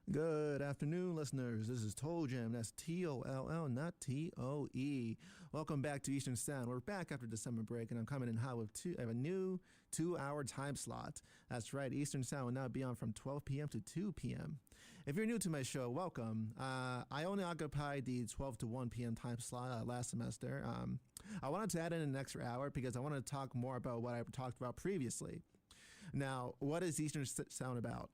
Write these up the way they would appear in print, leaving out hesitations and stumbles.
Good afternoon, listeners. This is Toe Jam. That's T-O-L-L, not T-O-E. Welcome back to Eastern Sound. We're back after December break, and I'm coming in hot with I have a new 2-hour time slot. That's right, Eastern Sound will now be on from 12 p.m. to 2 p.m. If you're new to my show, welcome. I only occupied the 12 to 1 p.m. time slot last semester. I wanted to add in an extra hour because I wanted to talk more about what I talked about previously. Now, what is Eastern Sound about?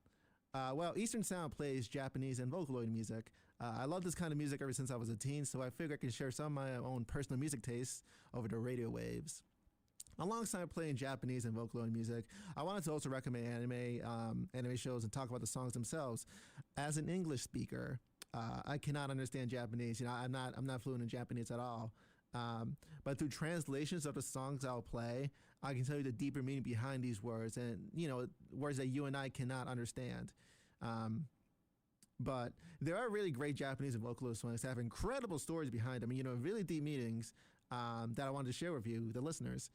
Well, Eastern Sound plays Japanese and Vocaloid music. I love this kind of music ever since I was a teen, so I figured I could share some of my own personal music tastes over the radio waves. Alongside playing Japanese and Vocaloid music, I wanted to also recommend anime shows and talk about the songs themselves. As an English speaker, I cannot understand Japanese. I'm not fluent in Japanese at all. But through translations of the songs I'll play, I can tell you the deeper meaning behind these words and, words that you and I cannot understand. But there are really great Japanese and Vocaloid songs that have incredible stories behind them, really deep meanings that I wanted to share with you, the listeners.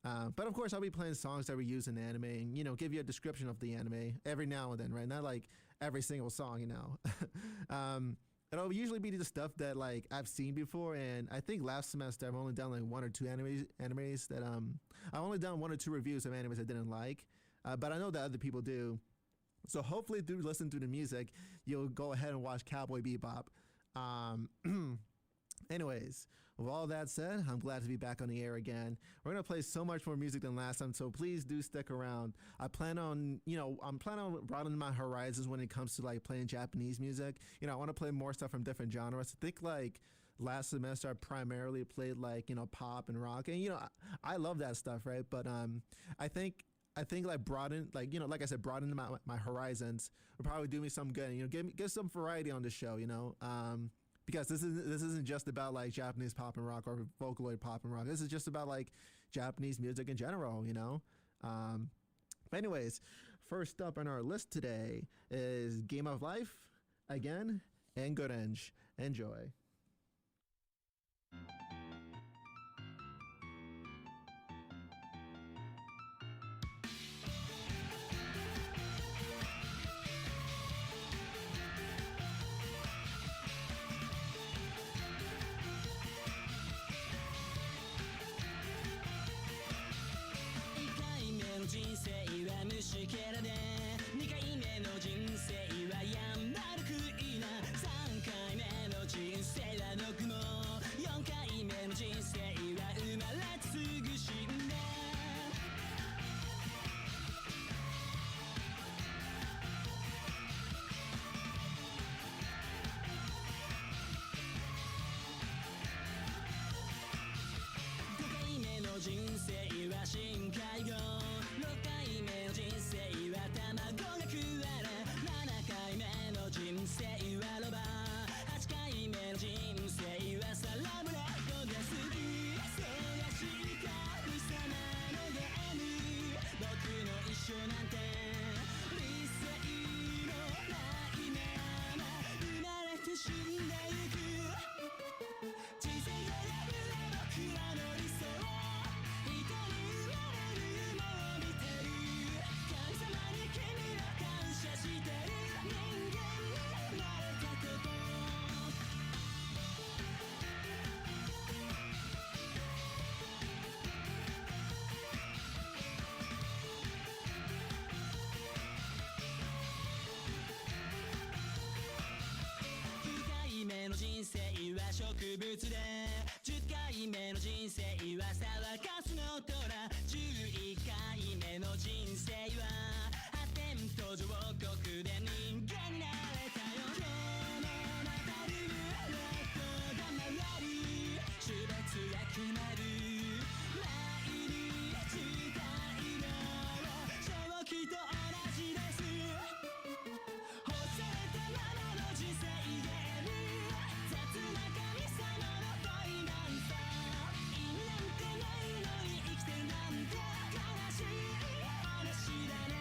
But of course, I'll be playing songs that we use in anime and, give you a description of the anime every now and then, right? Not like every single song, It'll usually be the stuff that I've seen before, and I think last semester I've only done 1 or 2 animes that I've only done 1 or 2 reviews of animes I didn't like, but I know that other people do. So hopefully through listening to the music, you'll go ahead and watch Cowboy Bebop. Anyways, with all that said, I'm glad to be back on the air again. We're going to play so much more music than last time, so please do stick around. I'm planning on broadening my horizons when it comes to playing Japanese music. I want to play more stuff from different genres. I think last semester I primarily played pop and rock, and I love that stuff, right? But I think broaden like I said, broadening my horizons would probably do me some good. Give some variety on the show, because this isn't just about Japanese pop and rock or Vocaloid pop and rock. This is just about Japanese music in general, Anyways, first up on our list today is Game of Life again and Gurenge. Enjoy. 人生は虫けらで2回目の人生はやんばるくいな3回目の人生はどくも4回目の人生は生まれてすぐ死んだ5回目の人生は深海魚6回目の人生は卵が食われ7回目の人生はロバ8回目の人生はサラブレッドが好き忙しい神様のゲーム僕の一生なんて理性のないまま生まれて死んでゆく人生が破れ僕らの理想人生は植物で10回目の人生はサーカスの虎11回目の人生は発展途上国で人間になれたよ今日もまたルーレットが回る種別が決まる毎日太陽正気と同じです干されたままの人生ゲーム雑な神様の恋なんさ意味なんてないのに生きてるなんて悲しい話だね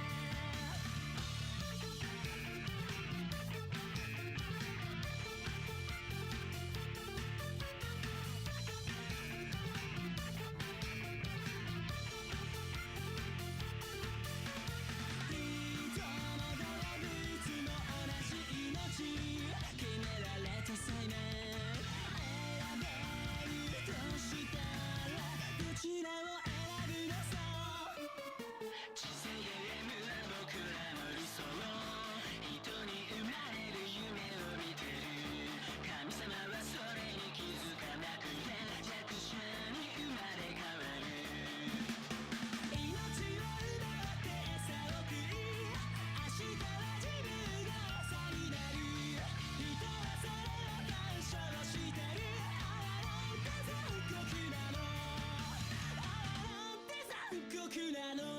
僕なの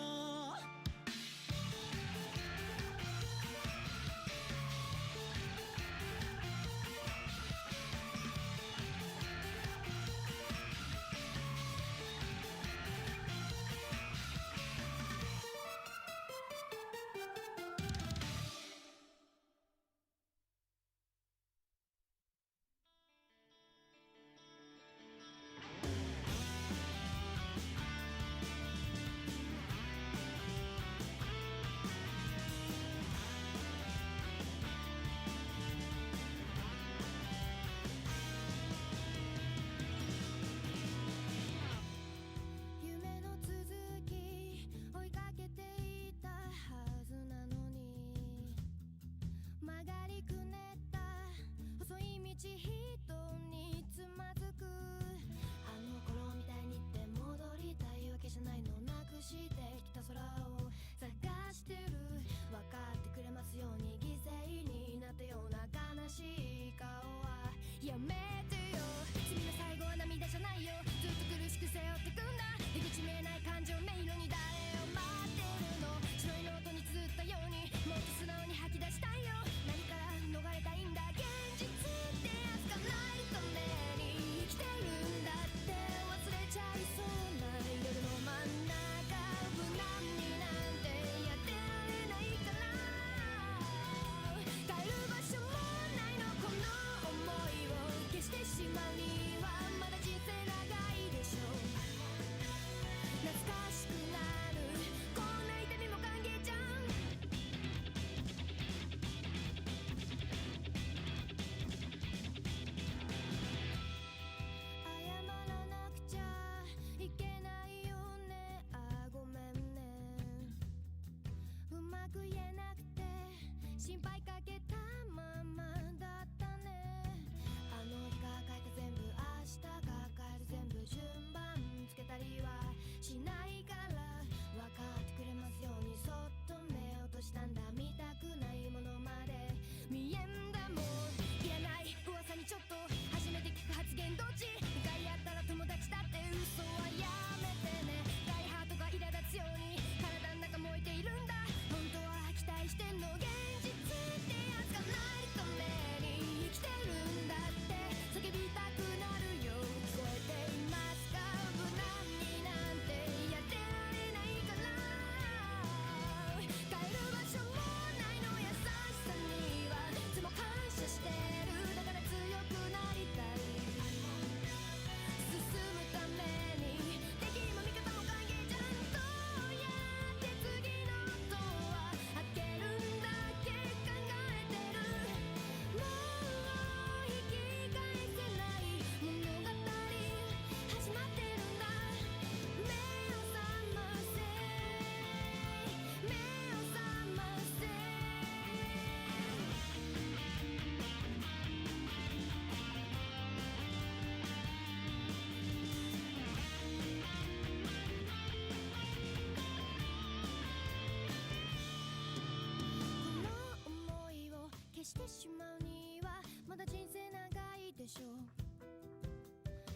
してしまうにはまだ人生長いでしょ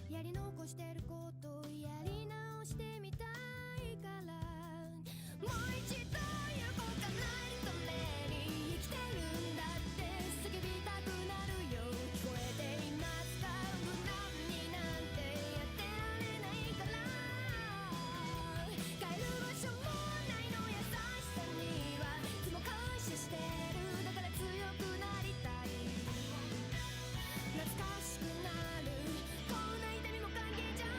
う。やり残してることをやり直してみたいから、もう一度言うことないために生きてるんだって叫びたくなるよ。聞こえていますか、無難になんてやってられないから、帰る場所もないの。優しさにはいつも感謝してる。だから強くなりたい、懐かしくなる、こんな痛みも歓迎じゃん。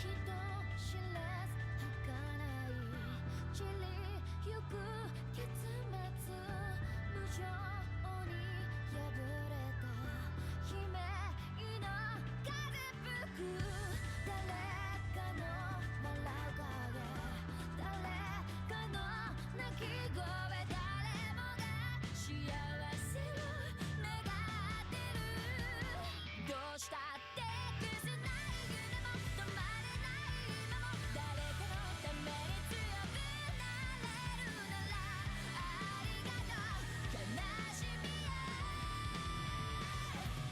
知らず儚い散りゆく結末無情に破れた悲鳴の風吹く誰かの笑う影誰かの泣き声誰もが幸せを願ってるどうしたって崩せない夢も止まれない今も誰かのために強くなれるならありがとう悲しみや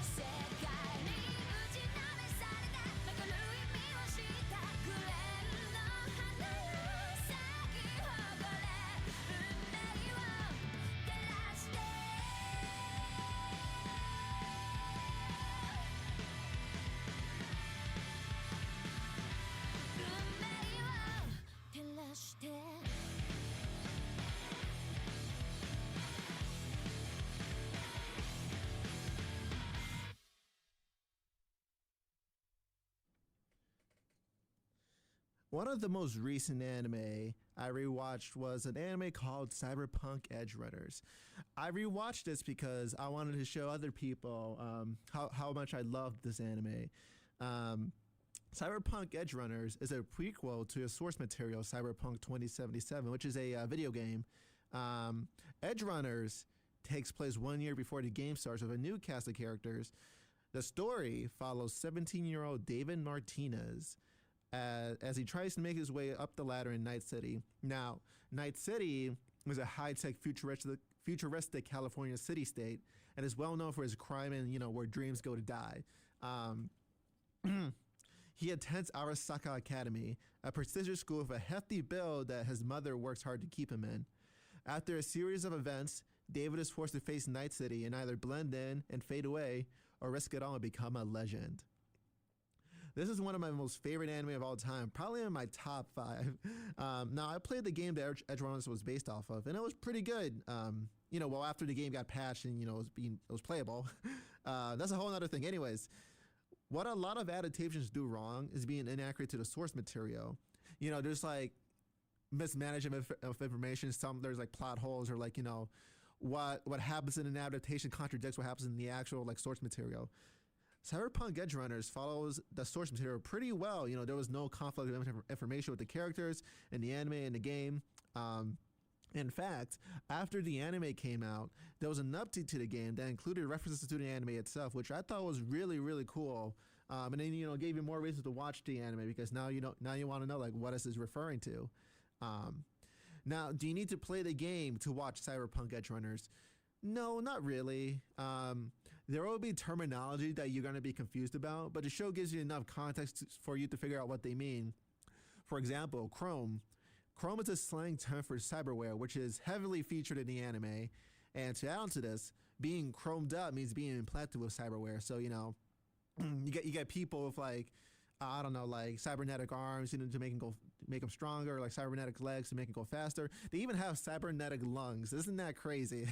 世界に打ちのめされて巡る意味を知ったグレンの花よ咲き誇れ運命を照らして運命を照らして One of the most recent anime I rewatched was an anime called Cyberpunk Edge Runners. I rewatched this because I wanted to show other people how much I loved this anime. Cyberpunk Edge Runners is a prequel to a source material, Cyberpunk 2077, which is a video game. Edge Runners takes place 1 year before the game starts with a new cast of characters. The story follows 17-year-old David Martinez as he tries to make his way up the ladder in Night City. Now, Night City is a high-tech futuristic California city-state and is well known for his crime and, where dreams go to die. He attends Arasaka Academy, a prestigious school with a hefty bill that his mother works hard to keep him in. After a series of events, David is forced to face Night City and either blend in and fade away or risk it all and become a legend. This is one of my most favorite anime of all time, probably in my top 5. Now, I played the game that Edge Runners was based off of, and it was pretty good. Well, after the game got patched and, it was playable. That's a whole other thing. Anyways, what a lot of adaptations do wrong is being inaccurate to the source material. There's like mismanagement of information. There's like plot holes or like, what happens in an adaptation contradicts what happens in the actual like source material. Cyberpunk Edge Runners follows the source material pretty well. There was no conflict of information with the characters in the anime and the game. In fact, after the anime came out, there was an update to the game that included references to the anime itself, which I thought was really, really cool. And then, gave you more reasons to watch the anime because now you want to know like what is this referring to. Now, do you need to play the game to watch Cyberpunk Edge Runners? No, not really. There will be terminology that you're going to be confused about, but the show gives you enough context for you to figure out what they mean. For example, Chrome. Chrome is a slang term for cyberware, which is heavily featured in the anime. And to add on to this, being chromed up means being implanted with cyberware. So, you get people with like, I don't know, like cybernetic arms, to make them stronger, like cybernetic legs to make them go faster. They even have cybernetic lungs. Isn't that crazy?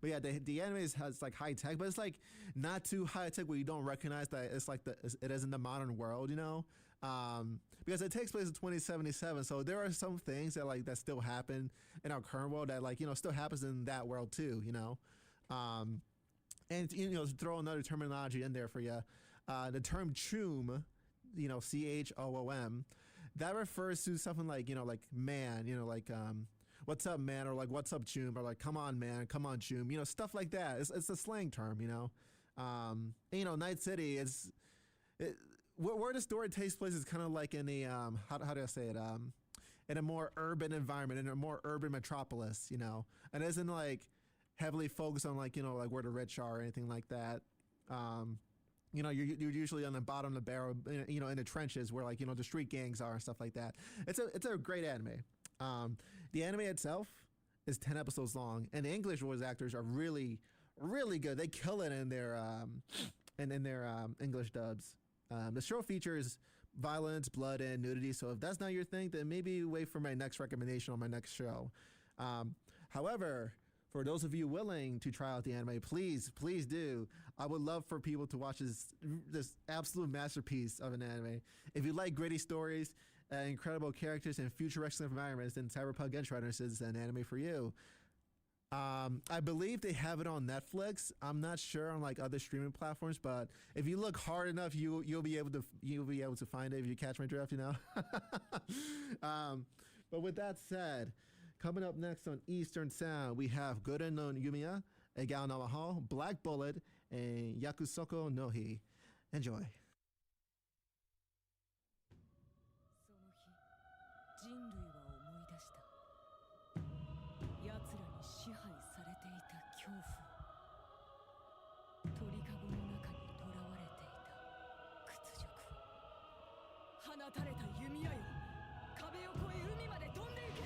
But yeah, the anime has like high tech, but it's like not too high tech where you don't recognize that it's like it is in the modern world, because it takes place in 2077. So there are some things that still happen in our current world that still happens in that world too, and to throw another terminology in there for you. The term choom, CHOOM, that refers to something like, like man, what's up, man, or like, what's up, choom, or like, come on, man, come on, choom, stuff like that. It's a slang term, Night City where the story takes place is kind of like in a, how do I say it? In a more urban environment, in a more urban metropolis, and isn't like heavily focused on like, like where the rich are or anything like that. You're usually on the bottom of the barrel, in the trenches where like, the street gangs are and stuff like that. It's a great anime. The anime itself is 10 episodes long, and the English voice actors are really, really good. They kill it in their English dubs. The show features violence, blood, and nudity. So if that's not your thing, then maybe wait for my next recommendation on my next show. However, for those of you willing to try out the anime, please do. I would love for people to watch this absolute masterpiece of an anime. If you like gritty stories, incredible characters, and futuristic environments, then Cyberpunk Edge Runners is an anime for you. I believe they have it on Netflix. I'm not sure on like other streaming platforms, but if you look hard enough, you'll be able to find it if you catch my drift, you know. But with that said, coming up next on Eastern Sound, we have Guren no Yumiya, Egao no Mahou, Black Bullet, and Yakusoku no Hi. Enjoy. 人類は思い出した。奴らに支配されていた恐怖。鳥かごの中に囚われていた屈辱。放たれた弓矢よ、壁を越え海まで飛んでいけ。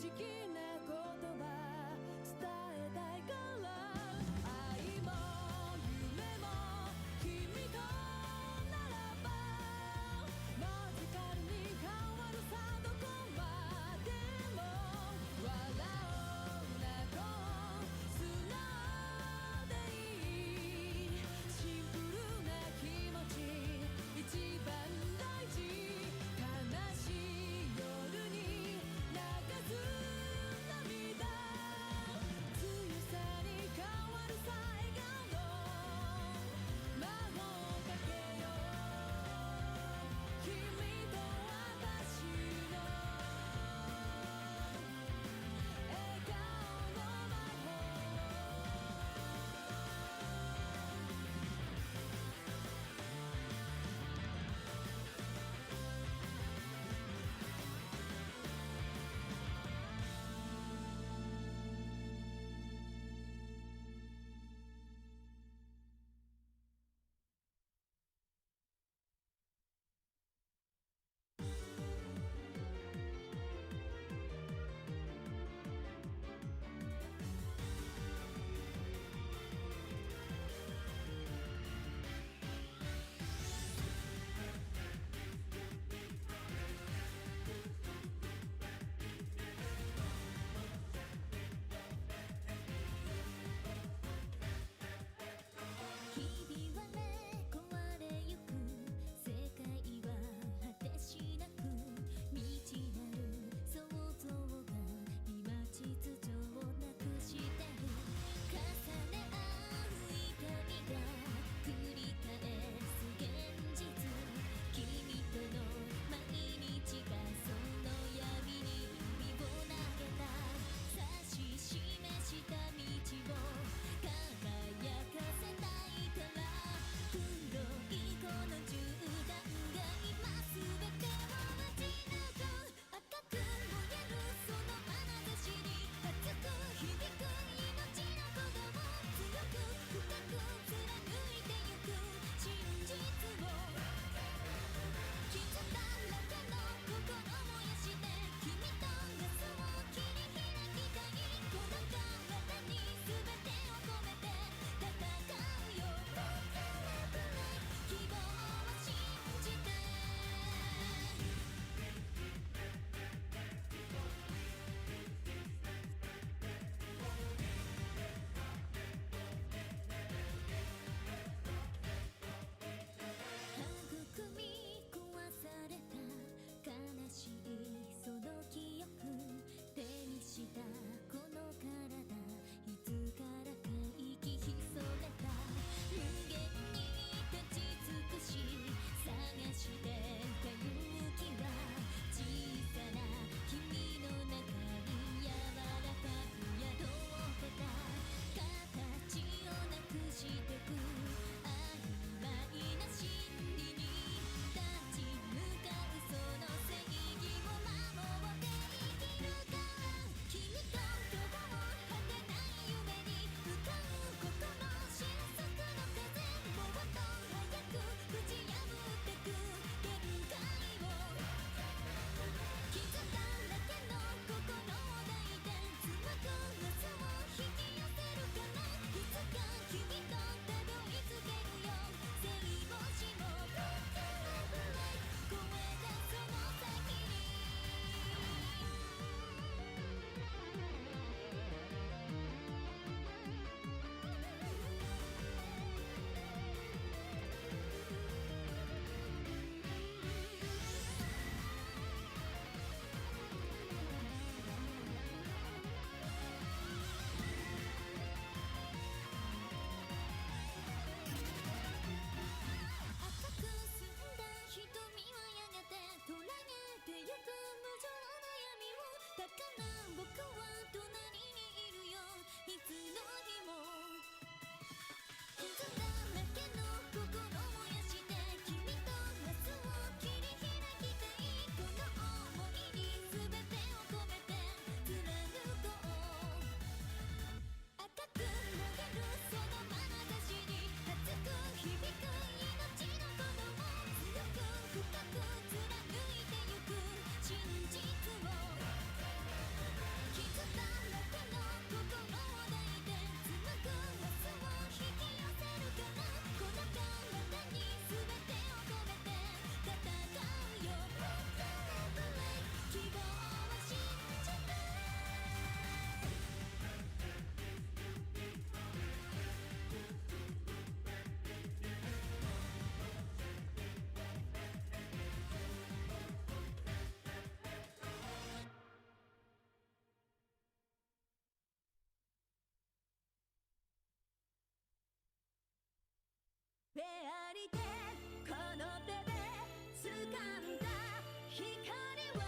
直な言葉伝えたいから愛も夢も君とならばマジカルに変わるさどこまでも笑おう泣こう素直でいいシンプルな気持ち一番大事悲しい夜に流すフェアリテこの手で掴んだ光は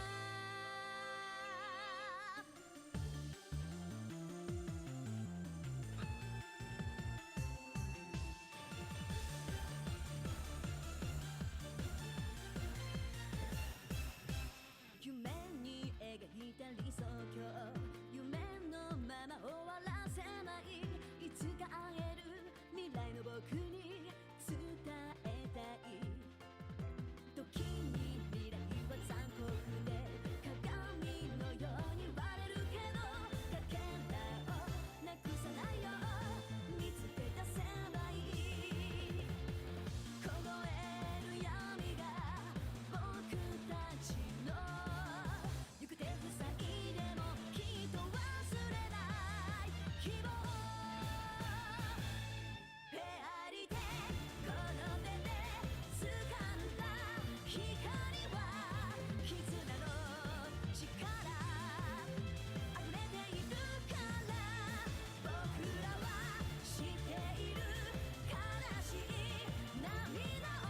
夢に描いた理想郷夢のまま終わらせないいつか会える未来の僕に伝えたい時に未来は残酷で鏡のように割れるけどかけらをなくさないよう見つけ出せばいい凍える闇が僕たちの行く手塞いでもきっと忘れない希望フェアリテこの手で掴んだ光は絆の力溢れているから僕らは知っている悲しい涙を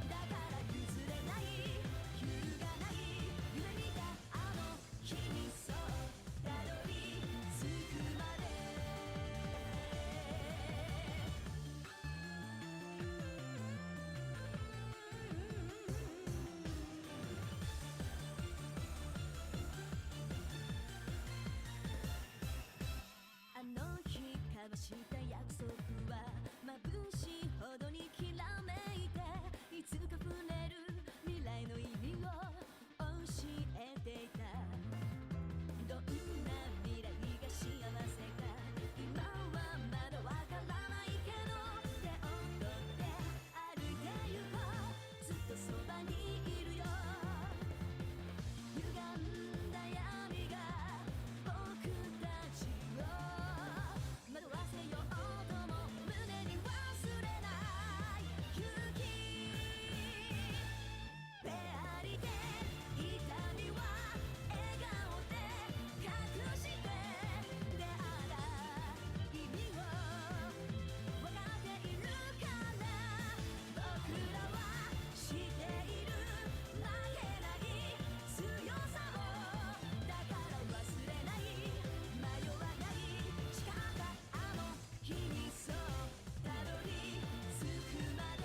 だから譲れない揺るがない夢見たあの日にそうたどり着くまであの日交わした約束は眩しいほどにきらめいていつか触れる未来の意味を教えていたどんな未来が幸せか今はまだわからないけど手を取って歩いてゆこうずっとそばにいるよ歪んだ闇が僕たちを惑わせようとも胸に忘れない勇気フェアリテ痛みは笑顔で隠して出会った意味を分かっているから僕らは知っている負けない強さをだから忘れない迷わない誓ったあの日にそうたどり着くまで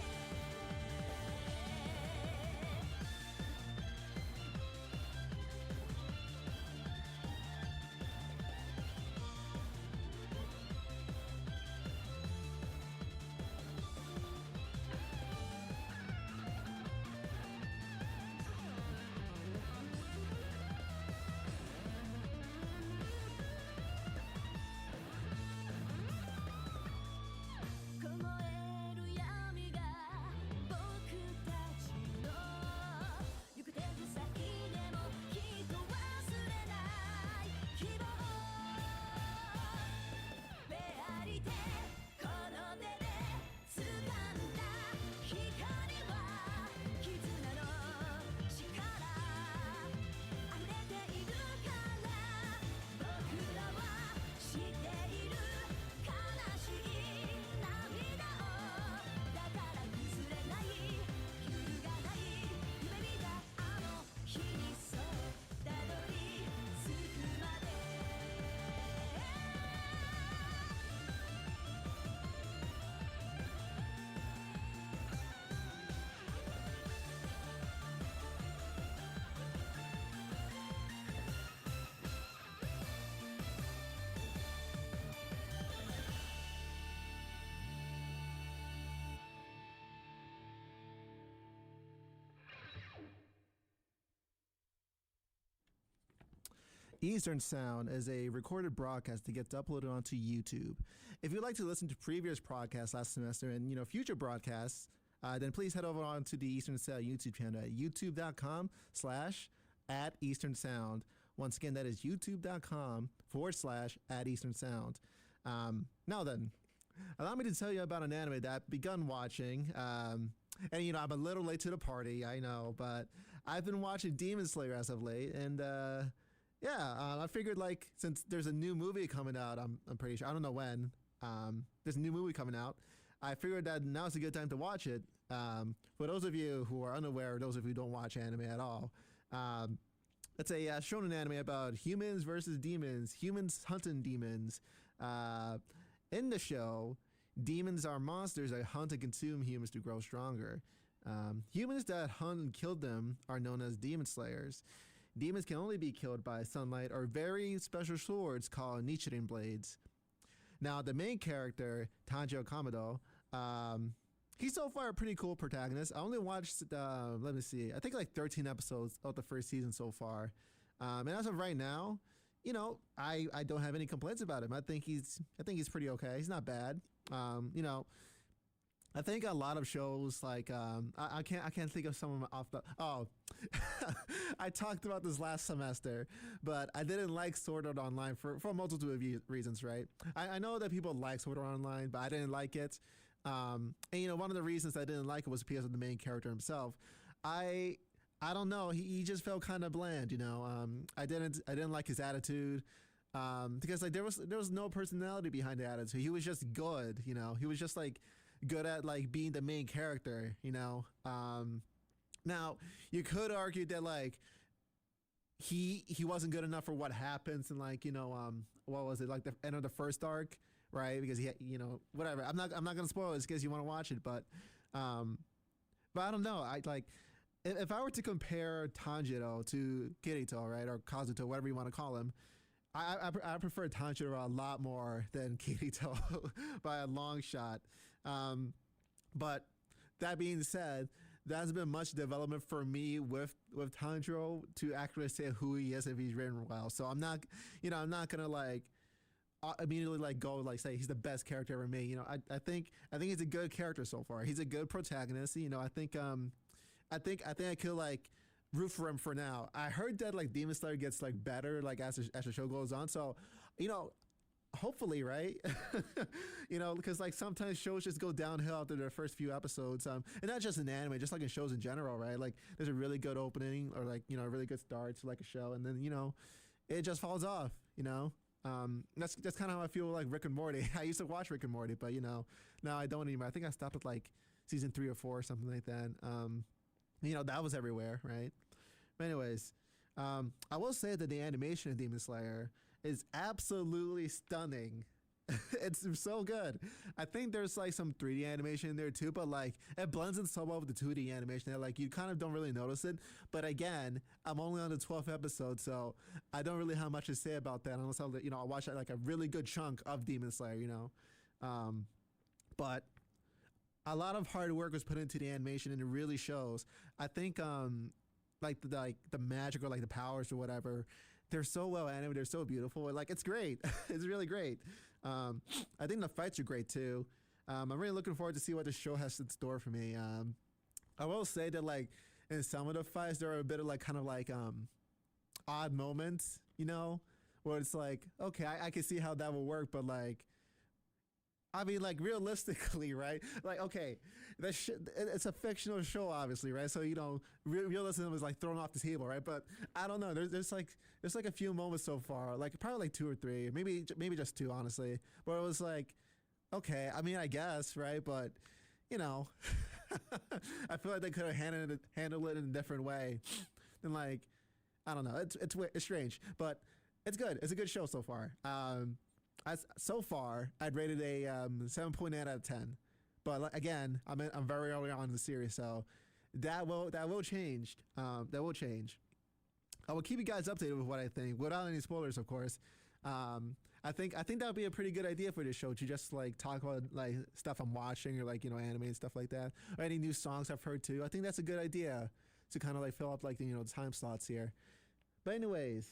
凍える闇が僕たちの行く手塞いでもきっと忘れない希望フェアリテこの手で掴んだ光は絆の力溢れているから僕らは知っている悲しい涙をだから譲れない揺るがない夢見たあの日にそうたどり着くまでEastern Sound is a recorded broadcast that gets uploaded onto YouTube. If you'd like to listen to previous broadcasts last semester and future broadcasts, then please head over onto the Eastern Sound YouTube channel at youtube.com/@EasternSound. Once again, that is youtube.com/@EasternSound. Now then, allow me to tell you about an anime that I've begun watching. And I'm a little late to the party, I know, but I've been watching Demon Slayer as of late, and I figured since there's a new movie coming out, I'm pretty sure, I don't know when, there's a new movie coming out, I figured that now's a good time to watch it. For those of you who are unaware, those of you who don't watch anime at all, it's a shonen anime about humans versus demons, humans hunting demons. In the show, demons are monsters that hunt and consume humans to grow stronger. Humans that hunt and kill them are known as demon slayers. Demons can only be killed by sunlight or very special swords called Nichiren blades. Now, the main character, Tanjiro Kamado, he's so far a pretty cool protagonist. I only watched, let me see, I think like 13 episodes of the first season so far. And as of right now, you know, I don't have any complaints about him. I think he's pretty okay. He's not bad. You know, I think a lot of shows like I can't think of someone off the I talked about this last semester, but I didn't like Sword Art Online for a multitude of reasons, right? I know that people like Sword Art Online, but I didn't like it. And you know, one of the reasons I didn't like it was because of the main character himself. I don't know, he just felt kind of bland, you know. I didn't like his attitude. Because like there was no personality behind the attitude. He was just good, you know. He was just like good at like being the main character, you know. Now you could argue that like he wasn't good enough for what happens in like, you know, what was it, like the end of the first arc, right? Because he had, you know, whatever. I'm not gonna spoil it because you want to watch it, but I don't know. I like if I were to compare Tanjiro to Kirito, right, or Kazuto, whatever you want to call him, I prefer Tanjiro a lot more than Kirito by a long shot. But that being said, there's been much development for me with Tanjiro to actually say who he is if he's written well. So I'm not gonna like immediately like go like say he's the best character ever made. You know, I think he's a good character so far. He's a good protagonist. You know, I think I could like root for him for now. I heard that like Demon Slayer gets like better like as the show goes on. So, you know, hopefully, right? You know, because like sometimes shows just go downhill after their first few episodes. And not just in anime, just like in shows in general, right? Like there's a really good opening or like, you know, a really good start to like a show, and then, you know, it just falls off, you know. That's kind of how I feel like Rick and Morty. I used to watch Rick and Morty, but you know, now I don't anymore. I think I stopped at like season 3 or 4 or something like that. You know, that was everywhere, right? But anyways, I will say that the animation of Demon Slayer is absolutely stunning. It's so good. I think there's like some 3D animation in there too, but like it blends in so well with the 2D animation that like you kind of don't really notice it. But again, I'm only on the 12th episode, so I don't really have much to say about that unless I'll, you know, I'll watch like a really good chunk of Demon Slayer, you know. But a lot of hard work was put into the animation, and it really shows. I think like the magic or like the powers or whatever, they're so well animated, they're so beautiful. Like it's great. It's really great. I think the fights are great too. I'm really looking forward to see what the show has in store for me. I will say that like in some of the fights there are a bit of like kind of like odd moments, you know, where it's like, okay, I can see how that will work, but like, I mean, like realistically, right? Like, okay, it's a fictional show, obviously, right? So you know, realism is like thrown off the table, right? But I don't know. There's like a few moments so far, like probably like 2 or 3, maybe just 2, honestly. Where it was like, okay, I mean, I guess, right? But you know, I feel like they could have handled it in a different way. And like, I don't know. It's strange, but it's good. It's a good show so far. So far, I'd rated a 7.8 out of 10. But again, I'm very early on in the series, so that will change. That will change. I will keep you guys updated with what I think, without any spoilers, of course. I think that would be a pretty good idea for this show, to just like talk about like stuff I'm watching, or like, you know, anime and stuff like that, or any new songs I've heard too. I think that's a good idea to kind of like fill up like the, you know, the time slots here. But anyways,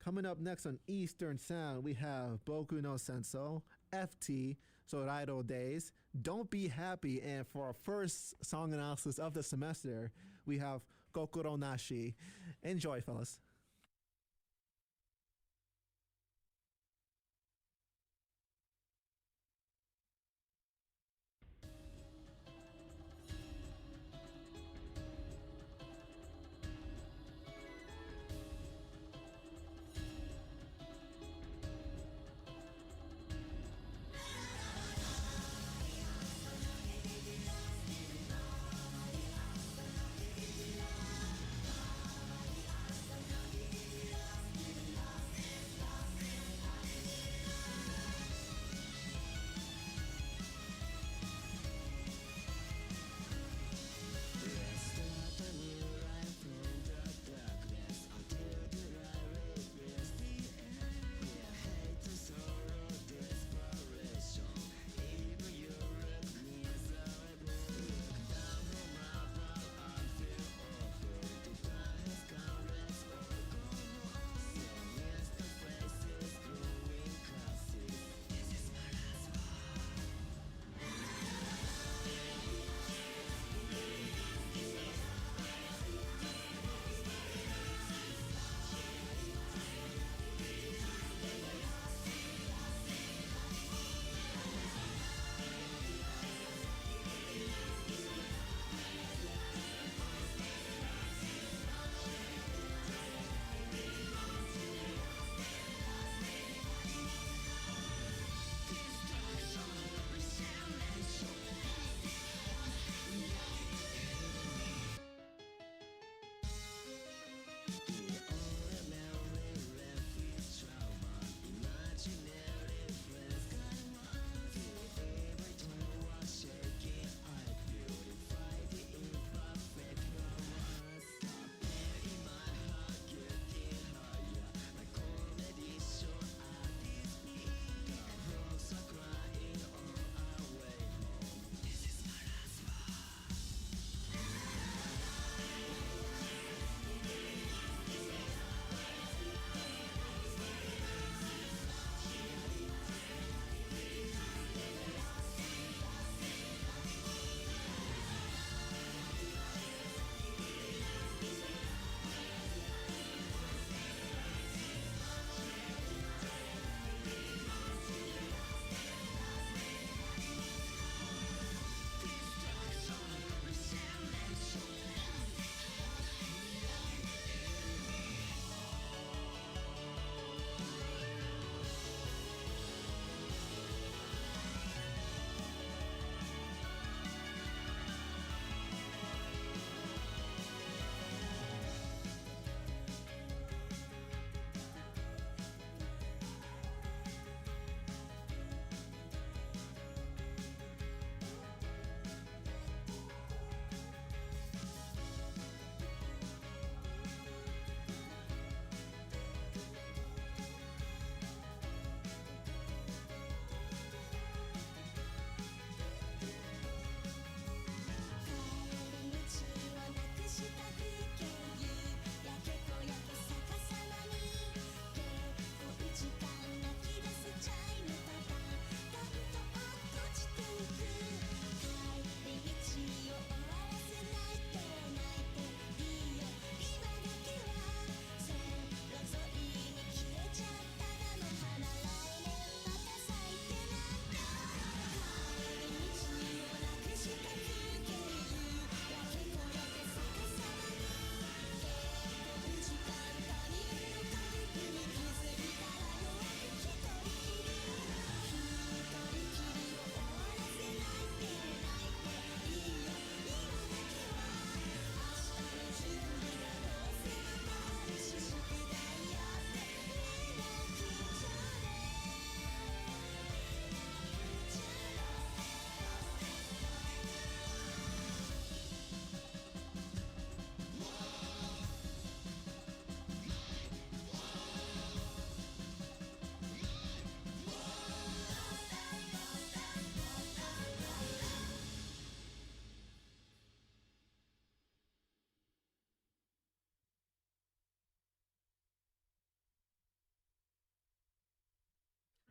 coming up next on Eastern Sound, we have Boku no Sensou, FT, Sorairo Days, Don't Be Happy, and for our first song analysis of the semester, we have Kokoronashi. Enjoy, fellas.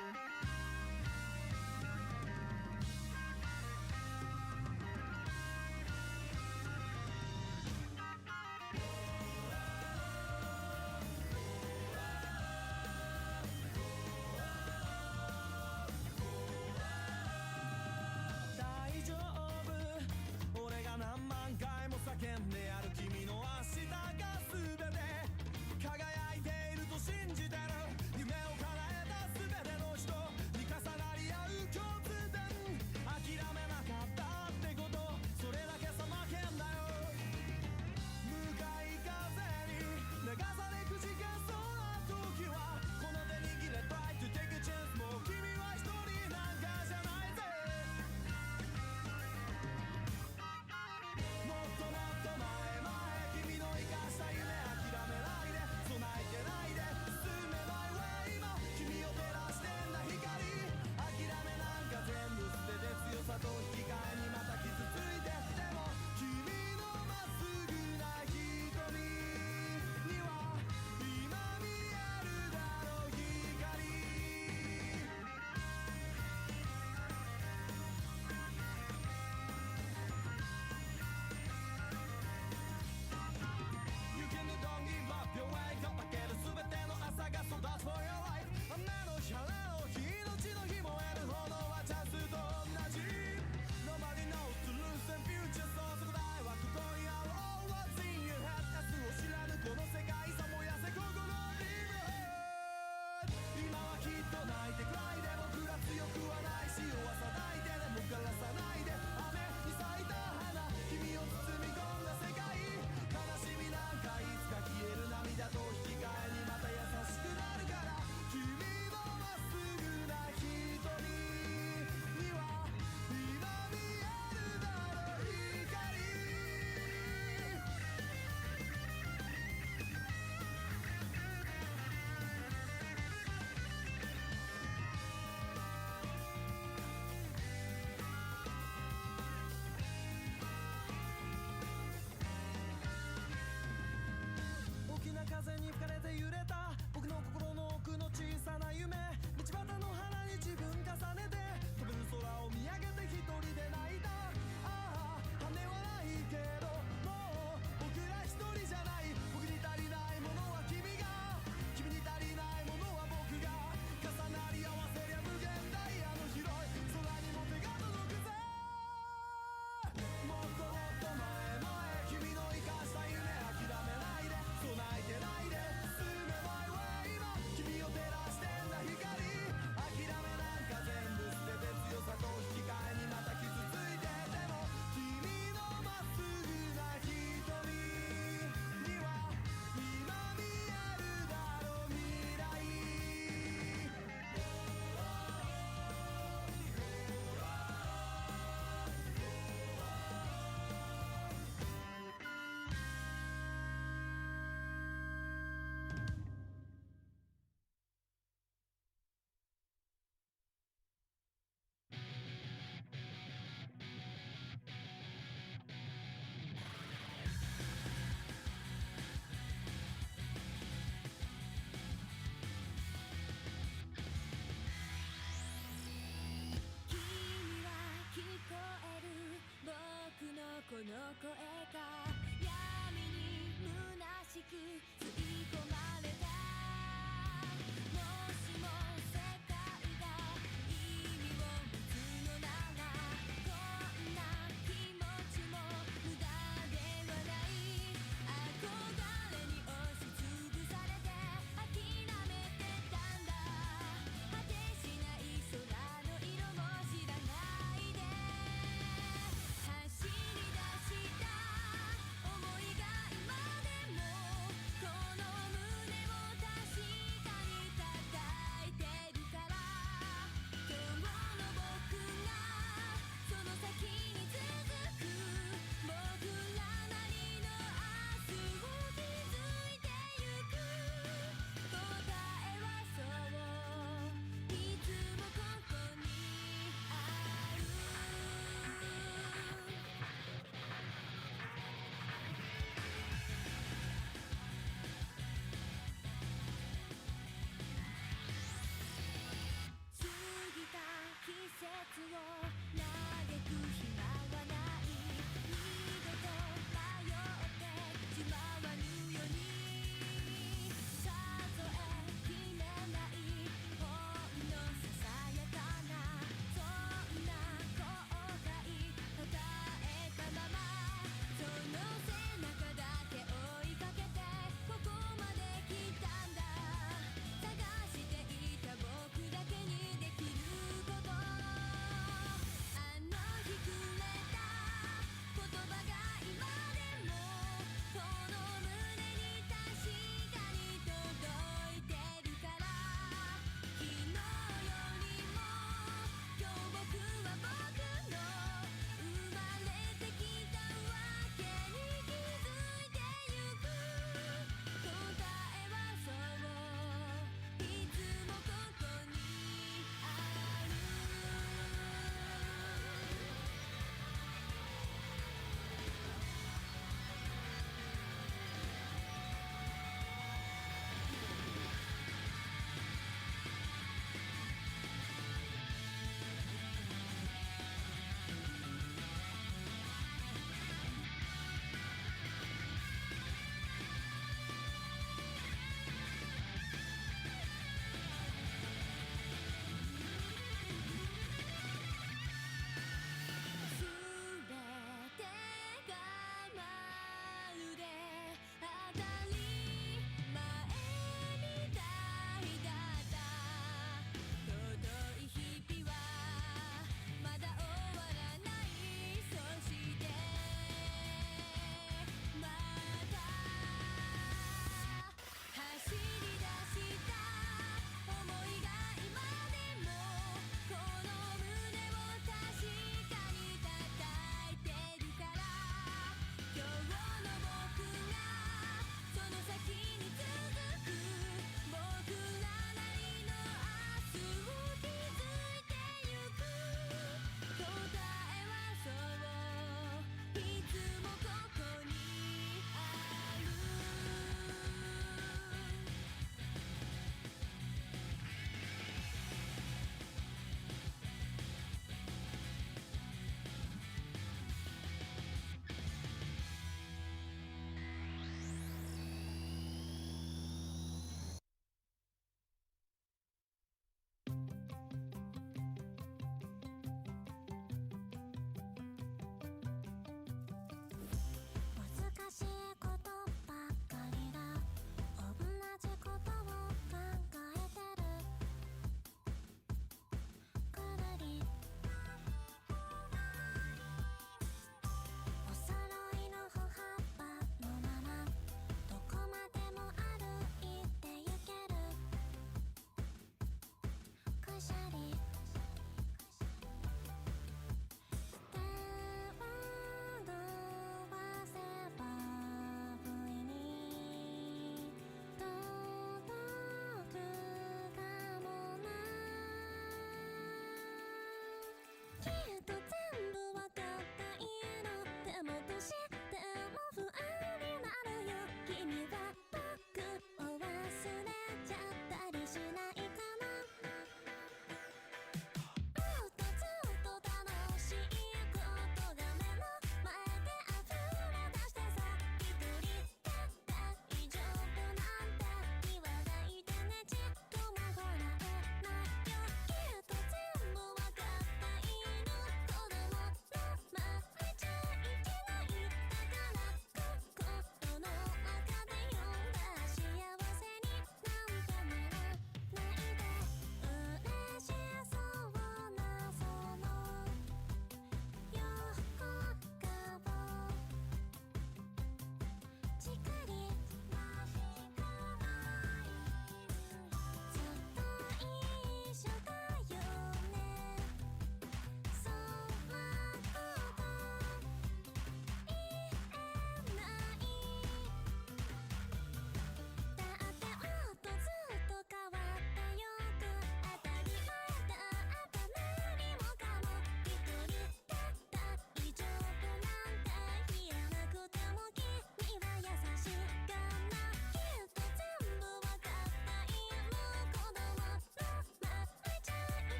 大丈夫俺が何万回も叫んでやる君の明日が全て輝いていると信じてる夢を叶えた全ての人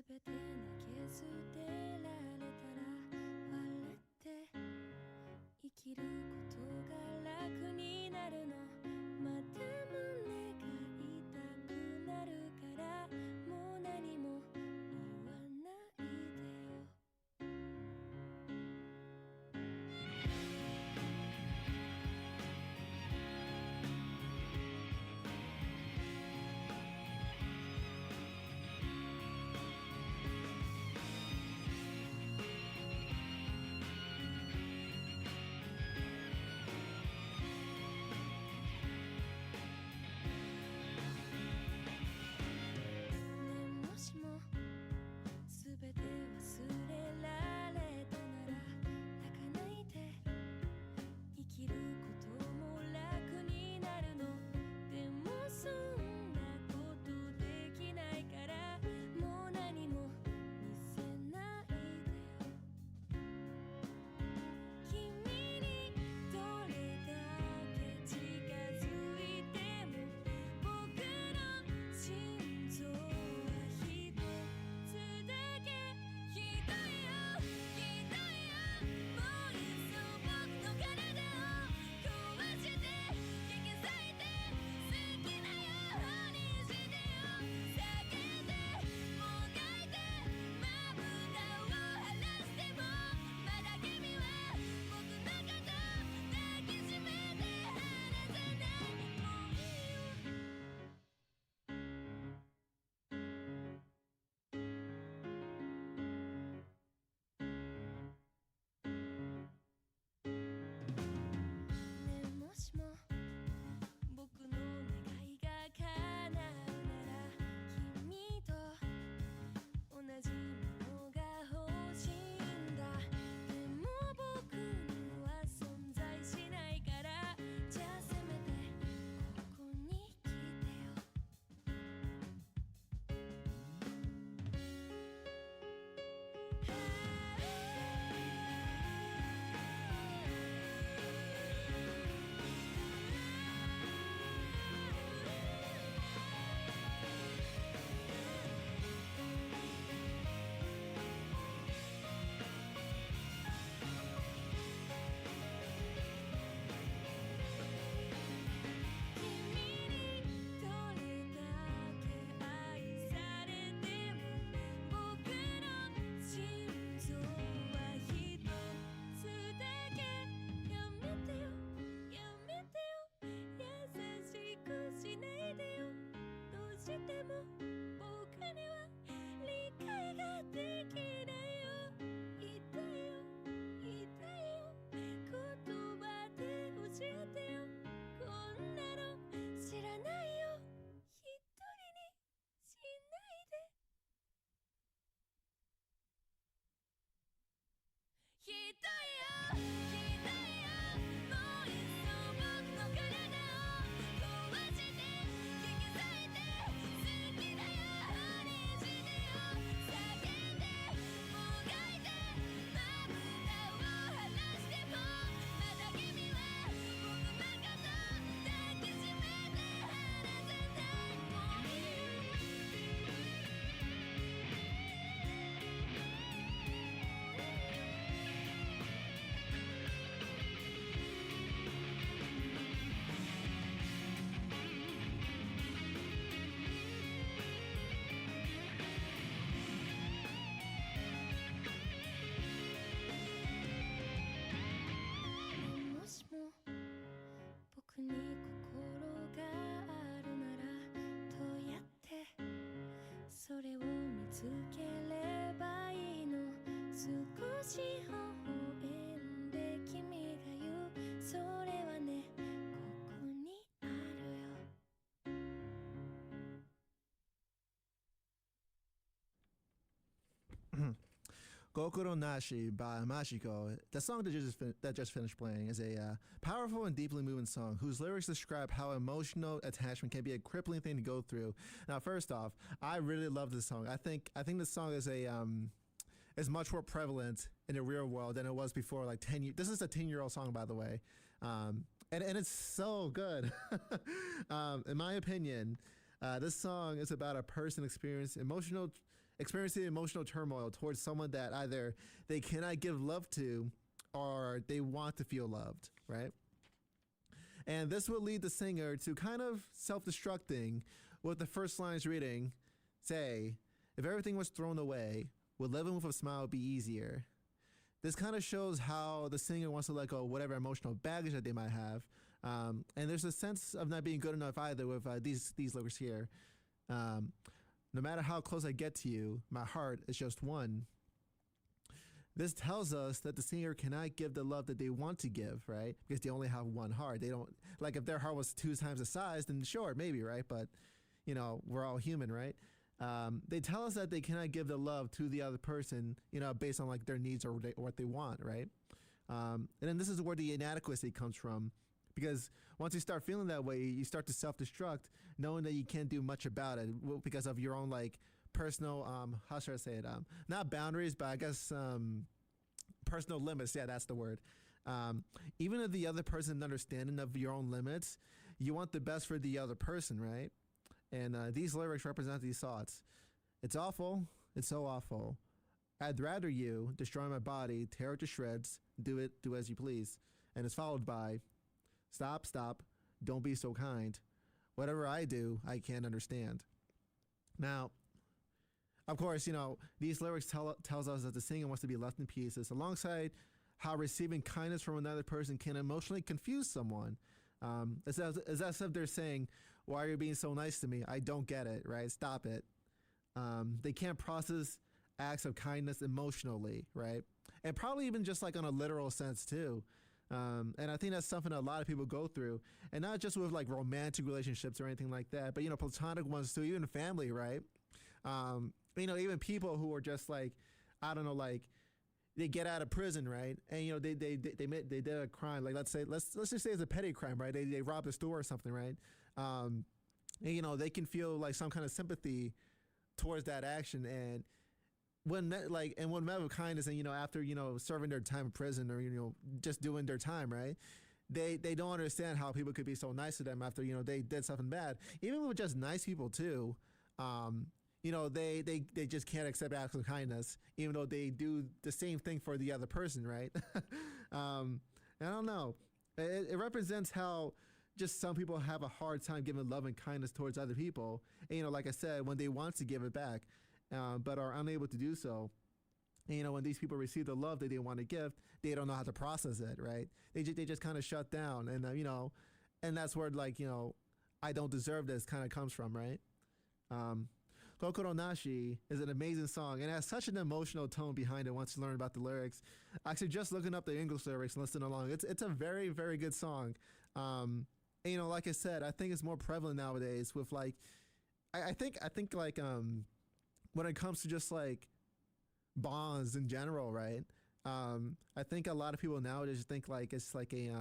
べて投げ捨てられたら笑って生きることが楽になるの。また胸が痛くなるからもう何も言わないでよ。ね、もしもすべて忘れられたなら泣かないで。生きることも楽になるの。でもそんなことできないからもう何も見せないでよ。君にどれだけ近づいても僕の心臓は一つだけ。ひどいよひどいよ。もういっそ僕の体を壊して引き裂いて好きなようにしてよ。叫んでもがいてまぶたを晴らしてもまだ君は僕のこと抱きしめて離さない。もういいよ。ね、もしも僕の願いが叶うなら君と同じものが欲しいんだ。でも僕には存在しないからじゃあせめてここに来てよ。君にどれだけ愛されても僕の心臓は一つだけ。やめてよやめてよ。優しくしないでよ。どうしても僕には理解ができないよ。痛いよ痛いよ。言葉で教えてよ。こんなの知らないよ。一人にしないで。ひどいよひどいよ。もういっそ僕の体を壊して引き裂いて好きなようにしてよ。叫んでもがいてまぶたを晴らしてもまだ君は僕のこと抱きしめて離さない。もういいよ。もしも僕に心があるならどうやってそれを見つければいいの。少し微笑んで君が言うそれはねここにあるよ。Kokoronashi by Majiko. The song that just finished playing is a powerful and deeply moving song whose lyrics describe how emotional attachment can be a crippling thing to go through. Now, first off, I really love this song. I think this song is much more prevalent in the real world than it was before. Like 10 years. This is a 10-year-old song, by the way, and it's so good. In my opinion, this song is about a person experiencing experiencing emotional turmoil towards someone that either they cannot give love to or they want to feel loved, right? And this will lead the singer to kind of self-destructing with the first lines reading, say, if everything was thrown away, would living with a smile be easier? This kind of shows how the singer wants to let go of whatever emotional baggage that they might have. And there's a sense of not being good enough either with these lyrics here. No matter how close I get to you, my heart is just one. This tells us that the singer cannot give the love that they want to give, right? Because they only have one heart. They don't, like if their heart was 2 times the size, then sure, maybe, right? But, you know, we're all human, right? They tell us that they cannot give the love to the other person, you know, based on like their needs or what they want, right? And then this is where the inadequacy comes from, because once you start feeling that way, you start to self-destruct, knowing that you can't do much about it because of your own like personal, how should I say it? Not boundaries, but I guess personal limits. Yeah, that's the word. Even if the other person is understanding of your own limits, you want the best for the other person, right? And these lyrics represent these thoughts. It's awful. It's so awful. I'd rather you destroy my body, tear it to shreds, do as you please. And it's followed by, stop, don't be so kind. Whatever I do, I can't understand. Now, of course, you know, these lyrics tells us that the singer wants to be left in pieces, alongside how receiving kindness from another person can emotionally confuse someone. It's as if they're saying, why are you being so nice to me? I don't get it, right? Stop it. They can't process acts of kindness emotionally, right? And probably even just like on a literal sense too. And I think that's something that a lot of people go through, and not just with like romantic relationships or anything like that, but, you know, platonic ones too, even family, right? You know, even people who are just like, I don't know, like they get out of prison, right? And, you know, they did a crime. Like, let's just say it's a petty crime, right? They robbed a store or something, right? And, you know, they can feel like some kind of sympathy towards that action. And when met with kindness, and, you know, after, you know, serving their time in prison, or, you know, just doing their time, right? They don't understand how people could be so nice to them after, you know, they did something bad. Even with just nice people too, you know, they just can't accept acts of kindness, even though they do the same thing for the other person, right? I don't know. It represents how just some people have a hard time giving love and kindness towards other people. And, you know, like I said, when they want to give it back, but are unable to do so. And, you know, when these people receive the love that they want to give, they don't know how to process it, right? They just kind of shut down. And, you know, and that's where, like, you know, I don't deserve this kind of comes from, right? Kokoronashi is an amazing song, and it has such an emotional tone behind it once you learn about the lyrics. Actually, just looking up the English lyrics and listening along, it's a very, very good song. And, you know, like I said, I think it's more prevalent nowadays with, like, I think like, when it comes to just, like, bonds in general, right? I think a lot of people nowadays think, like, it's like a,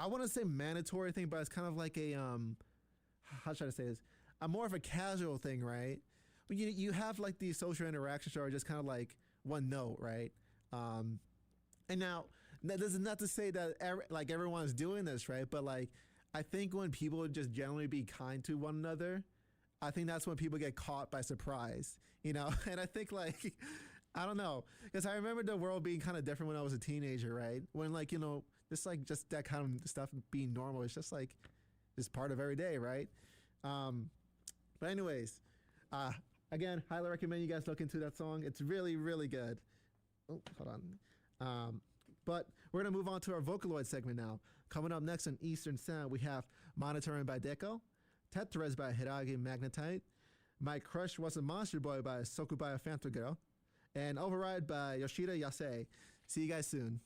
I want to say mandatory thing, but it's kind of like a, how should I say this? A more of a casual thing, right? But you have like these social interactions that are just kind of like one note, right? And now this is not to say that like everyone's doing this, right? But like, I think when people just generally be kind to one another, I think that's when people get caught by surprise, you know? And I think like, I don't know, because I remember the world being kind of different when I was a teenager, right? When like, you know, just that kind of stuff being normal, it's just like, just part of every day, right? But anyways, again, highly recommend you guys look into that song. It's really, really good. Oh, hold on. But we're going to move on to our Vocaloid segment now. Coming up next on Eastern Sound, we have Monitoring by DECO, Tetoris by Hiiragi Magnetite, My Crush Was a Monster Boy by SHOKUBAI Phantom Girl, and Override by Yoshida Yasei. See you guys soon.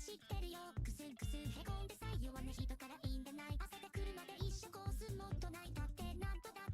知ってるよクスクスへこんでさ弱な人からいいんじゃない焦ってくるまで一生コースもっとないだってなんとだって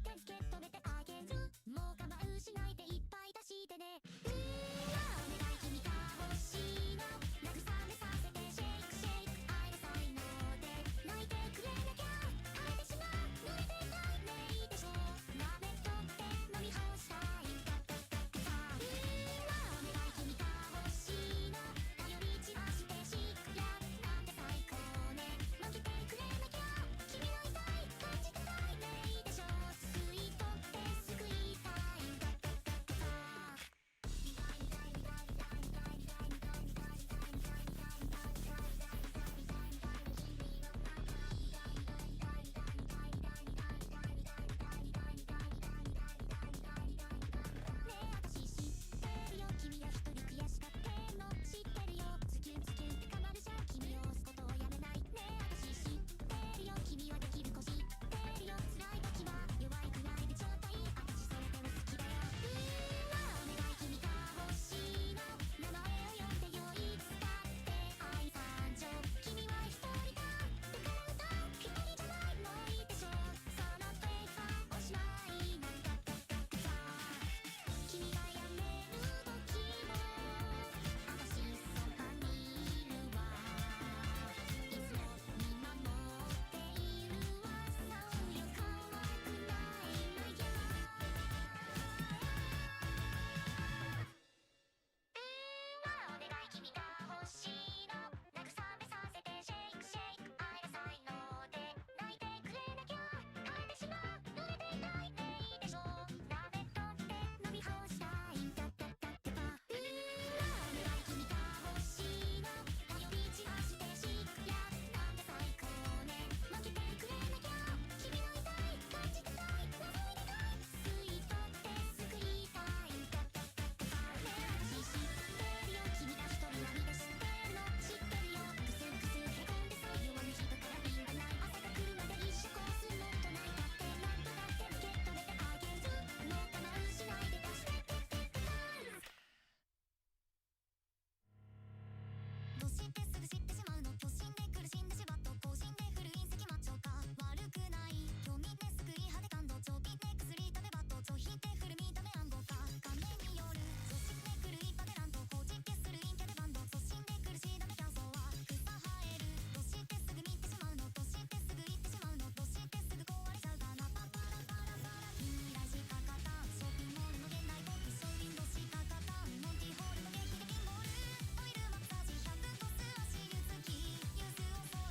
してすぐ知ってしまうの。都心で苦しんでしばっと更新で古い隕石マッチョか悪くない興味で救い派で感動ちょびで薬食べバットちょひで古見た目暗号か画面による女子で来る一派で乱闘放置でする陰キャでバンド都心で苦しいダメキャンソーは草生えるどしてすぐ見てしまうのどしてすぐ言ってしまうのどしてすぐ壊れちゃうかなパパラパラパラ君らしかかたショッピングモールの現代ボックスショーウィンドしかかたモンティホールの劇でピンボールオイルマッサージ100と素足湯付きユースを添え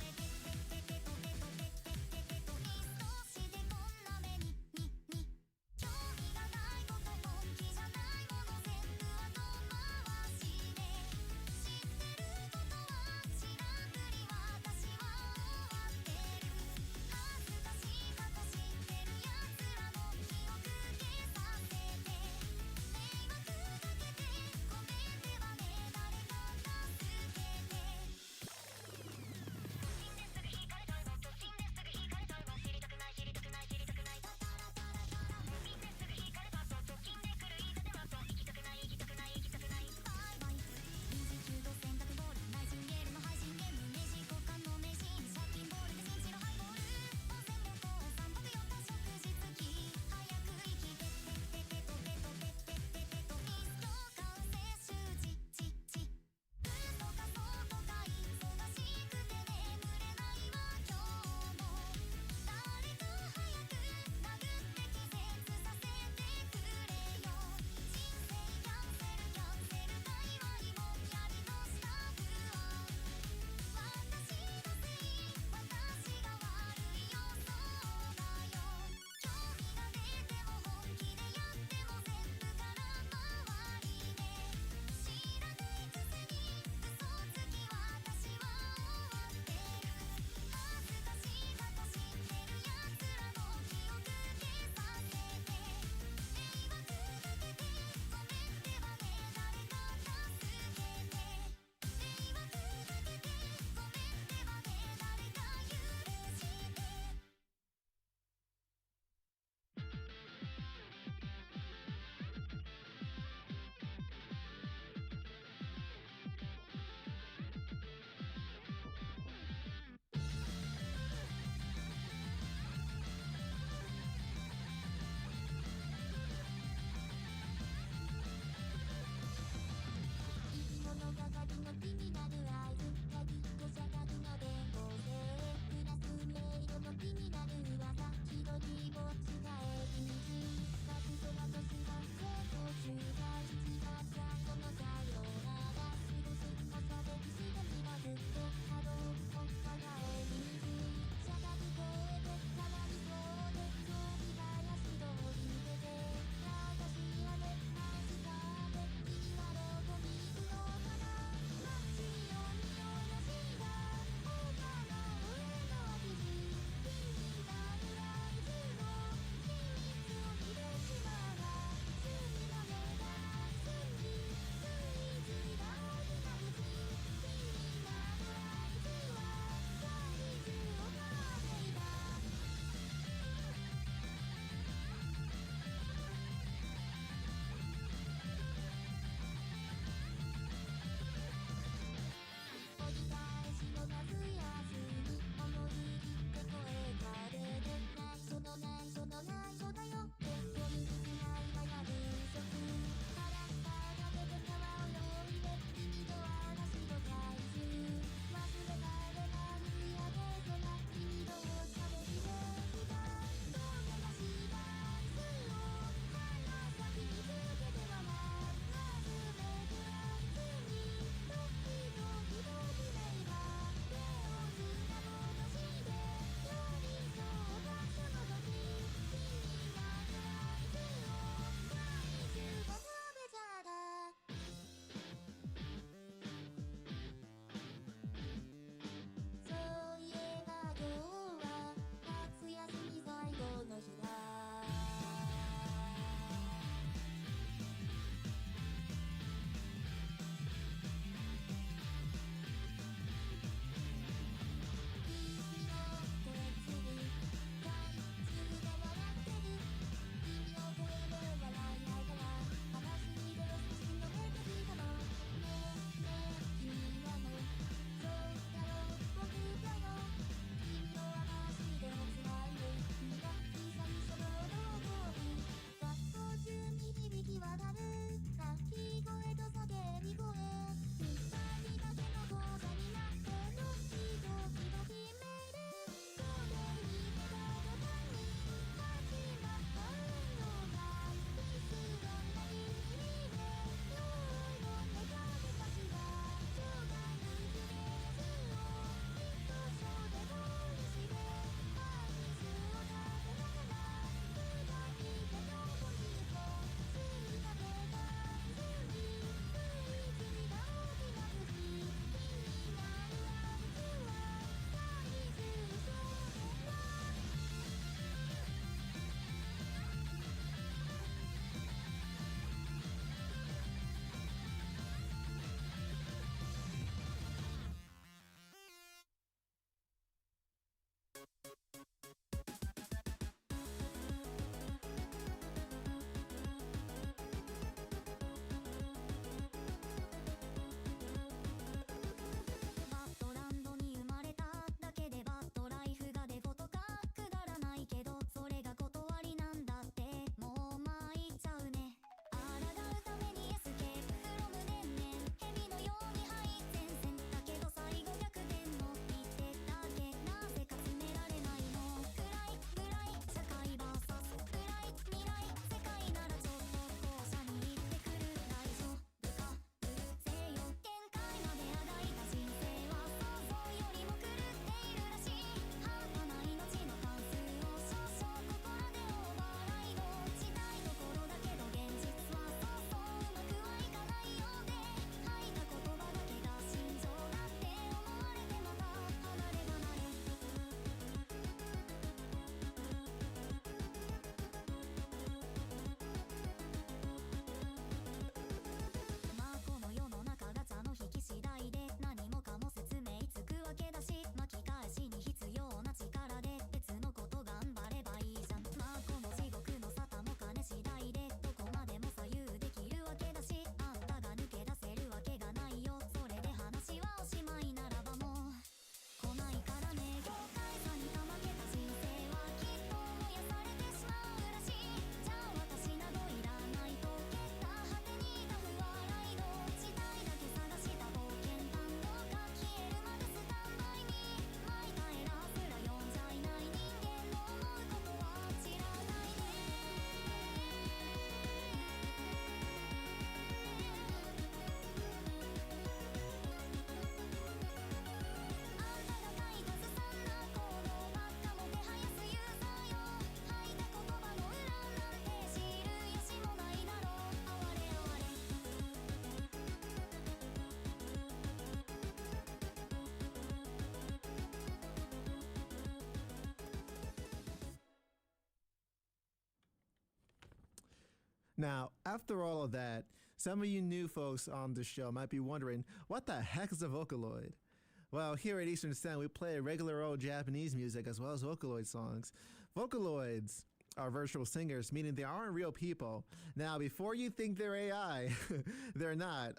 Now, after all of that, some of you new folks on the show might be wondering, what the heck is a Vocaloid? Well, here at Eastern Stand, we play regular old Japanese music as well as Vocaloid songs. Vocaloids are virtual singers, meaning they aren't real people. Now, before you think they're AI, they're not.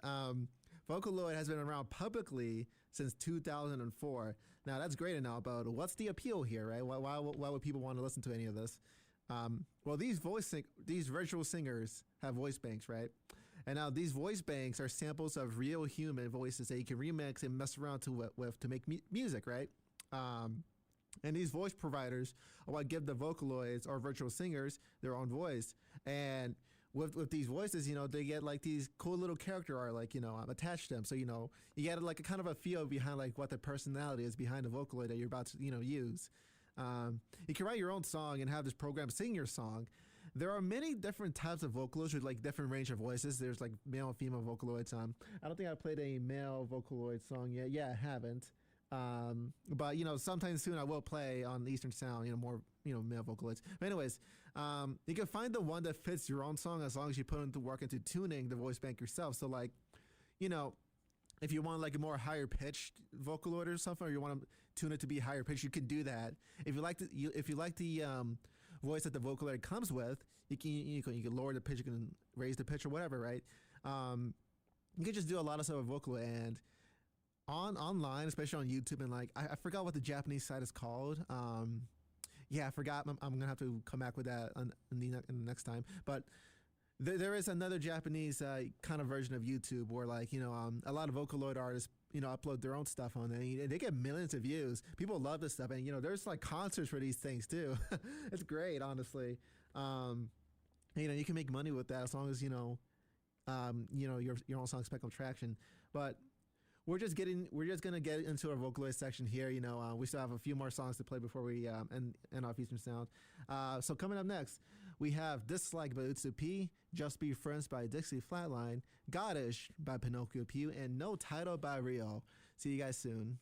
Vocaloid has been around publicly since 2004. Now, that's great to know, but what's the appeal here, right? Why would people want to listen to any of this? Well, these virtual singers have voice banks, right? And now these voice banks are samples of real human voices that you can remix and mess around with to make music, right? And these voice providers are what give the Vocaloids or virtual singers their own voice. And with these voices, you know, they get like these cool little character art, like, you know, attached to them. So, you know, you get like a kind of a feel behind like what the personality is behind the Vocaloid that you're about to, you know, use. You can write your own song and have this program sing your song. There are many different types of Vocaloids with like different range of voices. There's like male and female Vocaloids. I don't think I've played a male Vocaloid song yet. Yeah, I haven't. But you know, sometime soon I will play on Eastern Sound, you know, more, you know, male Vocaloids. But anyways, you can find the one that fits your own song as long as you put into work into tuning the voice bank yourself. So like, you know, if you want like a more higher pitched Vocaloid or something, or you want to tune it to be higher pitched, you can do that. If you like the voice that the Vocaloid comes with, you can lower the pitch, you can raise the pitch or whatever, right? You can just do a lot of stuff with Vocaloid. And online, especially on YouTube, and like I forgot what the Japanese site is called. Yeah, I forgot. I'm gonna have to come back with that in the next time. But there is another Japanese kind of version of YouTube where, like, you know, a lot of Vocaloid artists, you know, upload their own stuff on it, and they get millions of views. People love this stuff, and you know, there's like concerts for these things too. It's great, honestly. You know, you can make money with that as long as you know your own song spec of traction. But we're just gonna get into our Vocaloid section here. You know, we still have a few more songs to play before we end off Eastern Sound. So coming up next, we have Dislike by Utsu-P, Just Be Friends by Dixie Flatline, Goddish by Pinocchio-P, and No Title by Rio. See you guys soon.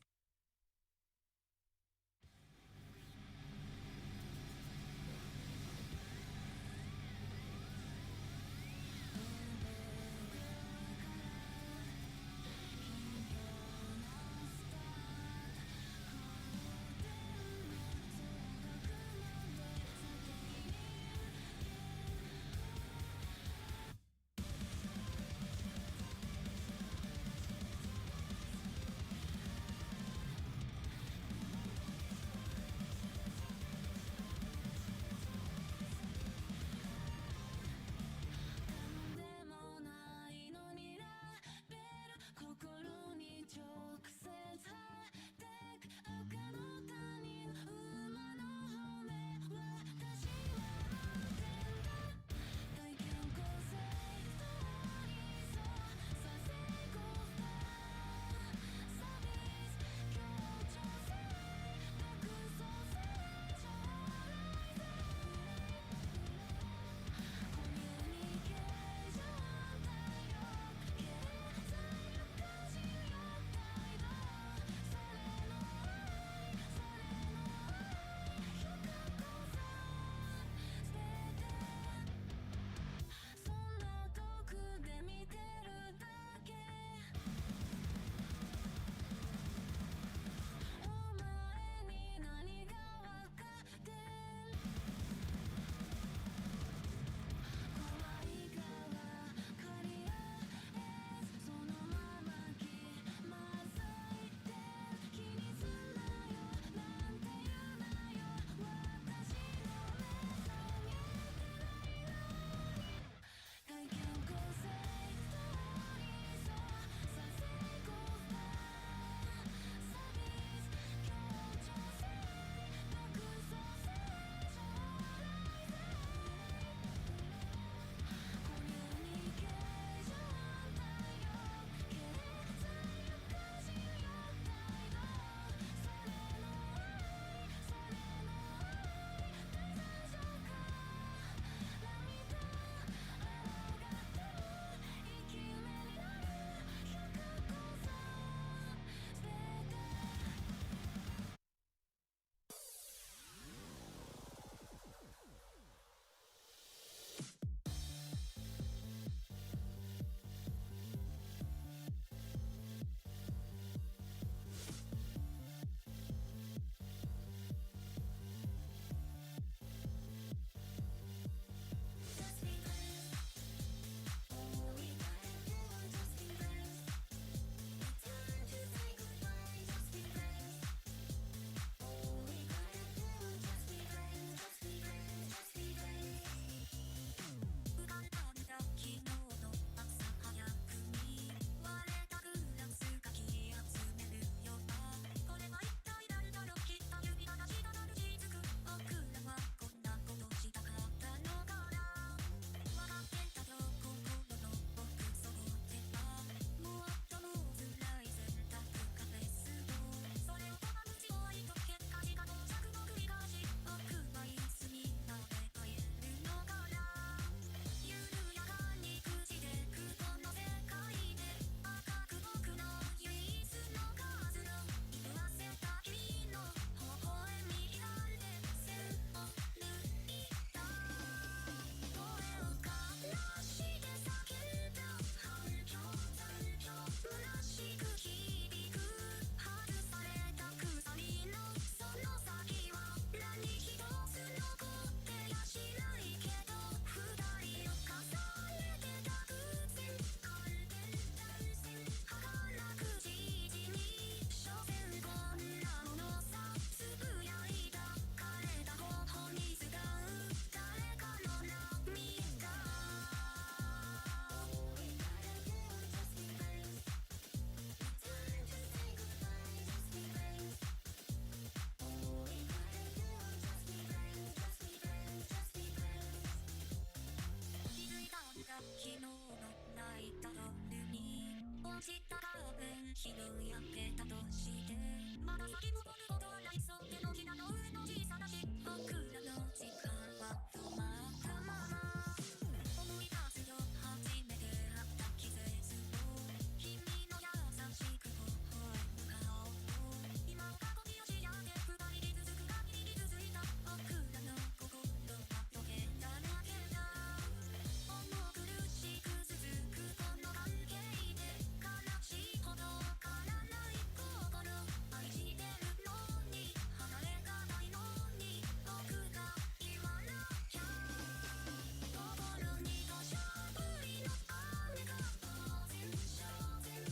拾い上げたとしてまだ先戻ることはないそう手のひらの上の小さな日僕らの時間は止まったまま思い出すよ初めて会った季節を君の優しく微笑む顔を今は過去に押し上げ二人に続く限りに続いた僕らの心は溶けただけだ重苦しく続くこの関係で悲しいほどわからない心愛してるのに離れがないのに僕が言わなきゃ心に土砂降りの雨が当然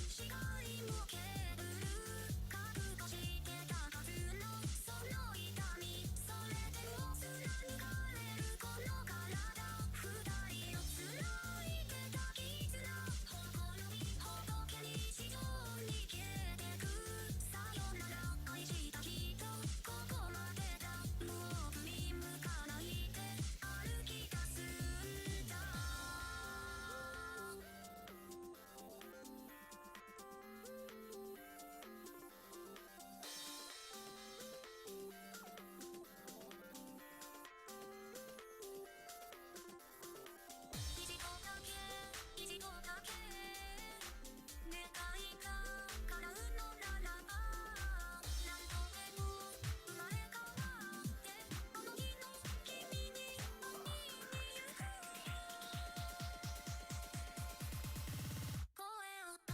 視界もけぶる覚悟してたはずのその痛みそれでも貫かれるこの体二人を貫いてた絆誇り仏に地上に消えてくさよなら愛した人ここまでだもう振り向かないで歩き出すんだ一度だけ願いが叶うのならば何度でも生まれ変わってこの日の君に会いに行く声を出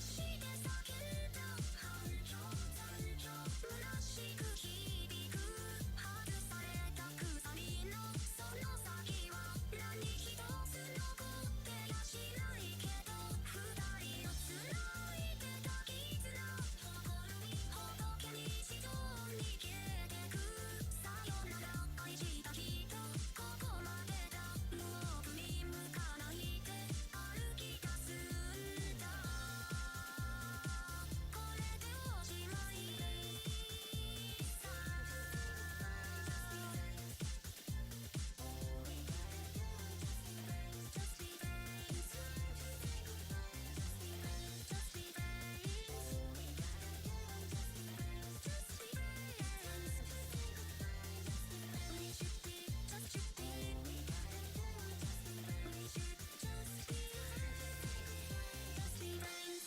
して叫んだ反響虚しく響く外された鎖のその先は何一つ残ってやしないけど二人を繋いでた絆誇り仏に地上に消えてくさよなら愛した人ここまでだもう振り向かないで歩き出すんだこれでおしまいさJust be friends Just be friends Just be friends We should be just should be We should just be friends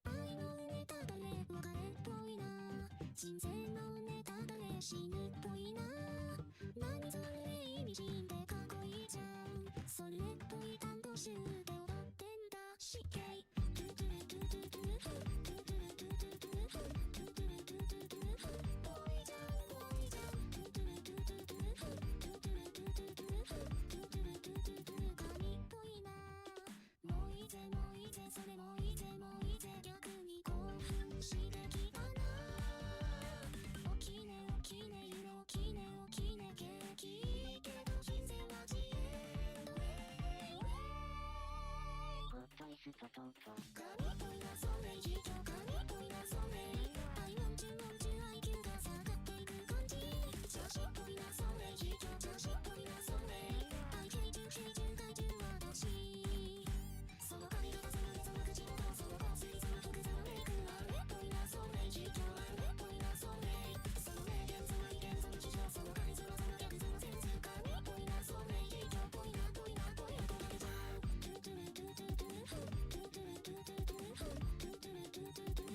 愛のネタバレ別れっぽいな人生のネタバレ死ぬっぽいな何それ意味深でかっこいいじゃんそれっぽい単語集で踊ってんだ死刑トゥトゥルトゥトゥトゥルトゥトゥルトゥトゥトゥルトゥトゥルトゥトゥトゥルぽいじゃんぽいじゃんトゥトゥルトゥトゥトゥルトゥトゥルトゥトゥトゥルトゥトゥルトゥトゥトゥル神っぽいなもういいぜもういいぜそれもいいぜもういいぜ逆に興奮してきたな起きね起きねゆろ起きね起きね景気けど人生は自由ほっといすととうと神っぽいなそれ以上神っぽいなそれ愛もんちゅIQ が下がっていく感じ女子っぽいなそれ以上女子っぽいなそれ愛ヘイトヘイト怪獣はどしその髪型その目その口元その香水その服そのメイクあれっぽいなそれ以上あれっぽいなそれその名言その意見その事情その回数その逆そのセンス神っぽいなそれ以上ぽいなぽいなぽいなぽいだけじゃんトゥトゥルトゥトゥトゥルトゥトゥルトゥトゥトゥルトゥトゥルトゥトゥトゥ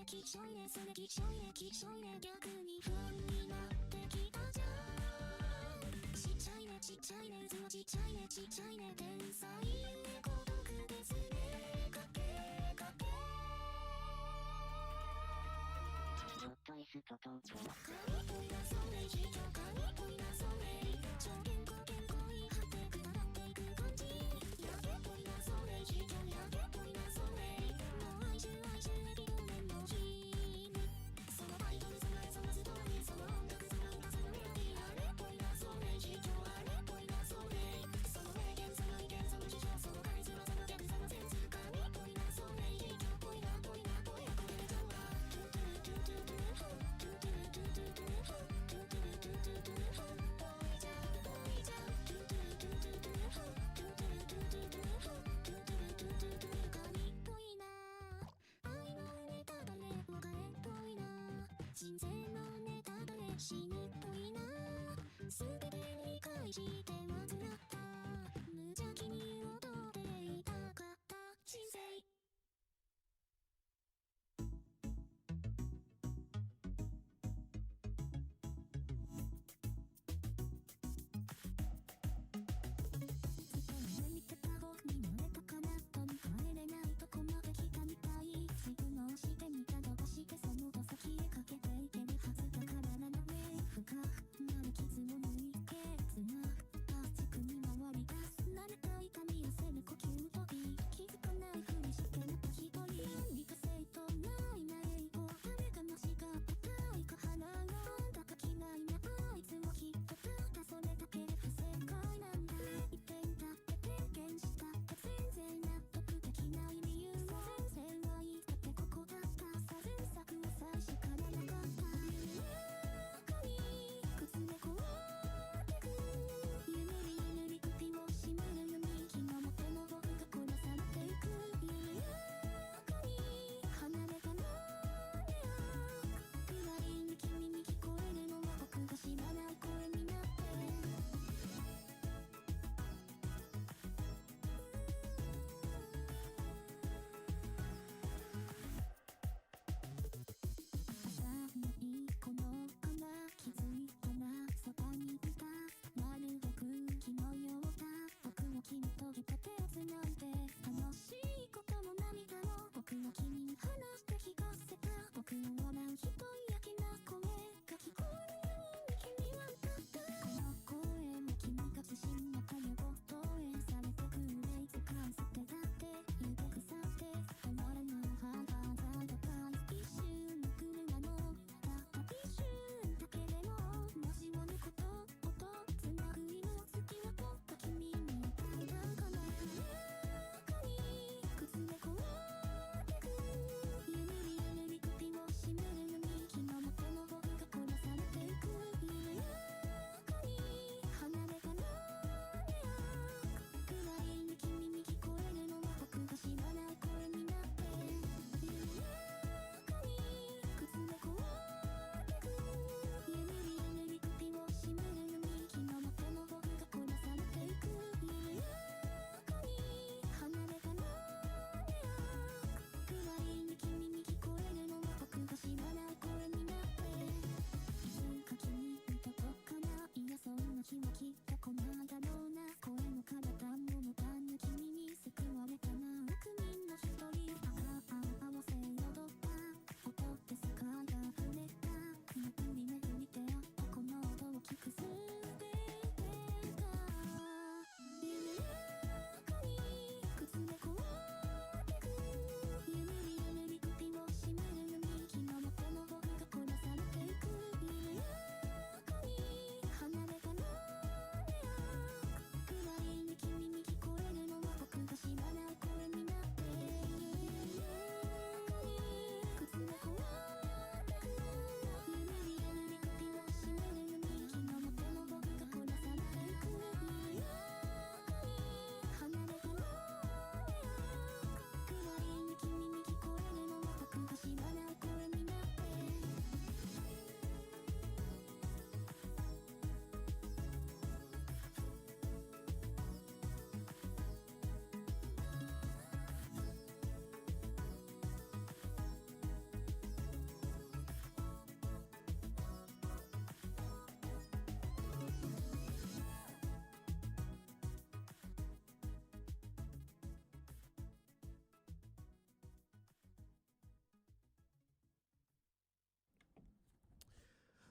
歴史ョイレそれ歴史ョイ歴史ョイレ逆に不安になってきたじゃん。ちっちゃいねちっちゃいね図はちっちゃいねちっちゃいね天才孤独ですねかけかけちょっとイスとトーク神っぽいなそれ非常神っぽいなそれ超健康健康い果てくだらっていく感じやけっぽいなそれ非常やけっぽいなそれもう愛愁愛愁駅同年の日にそのタイトルそのそのストーリーその音楽その歌そのメロディーあれっぽいなそれ非常あれっぽいなそれその名言その意見その事情そのカリスマそのギャグそのセンス神っぽいなそれ非常っぽいなぽいなぽいなこれで今日はトゥトゥトゥトゥトゥトゥトゥトゥトゥトゥ人生のネタバレ死ぬっぽいな全て理解して患った無邪気に踊っていたかった人生見てた方に乗れたかなと帰れないとこまで来たみたいシグナルしてみたどうしてその戸先へかけていけるはずだからなのね深なる傷も抜いてつなプラスチックに回り出す慣れた痛みを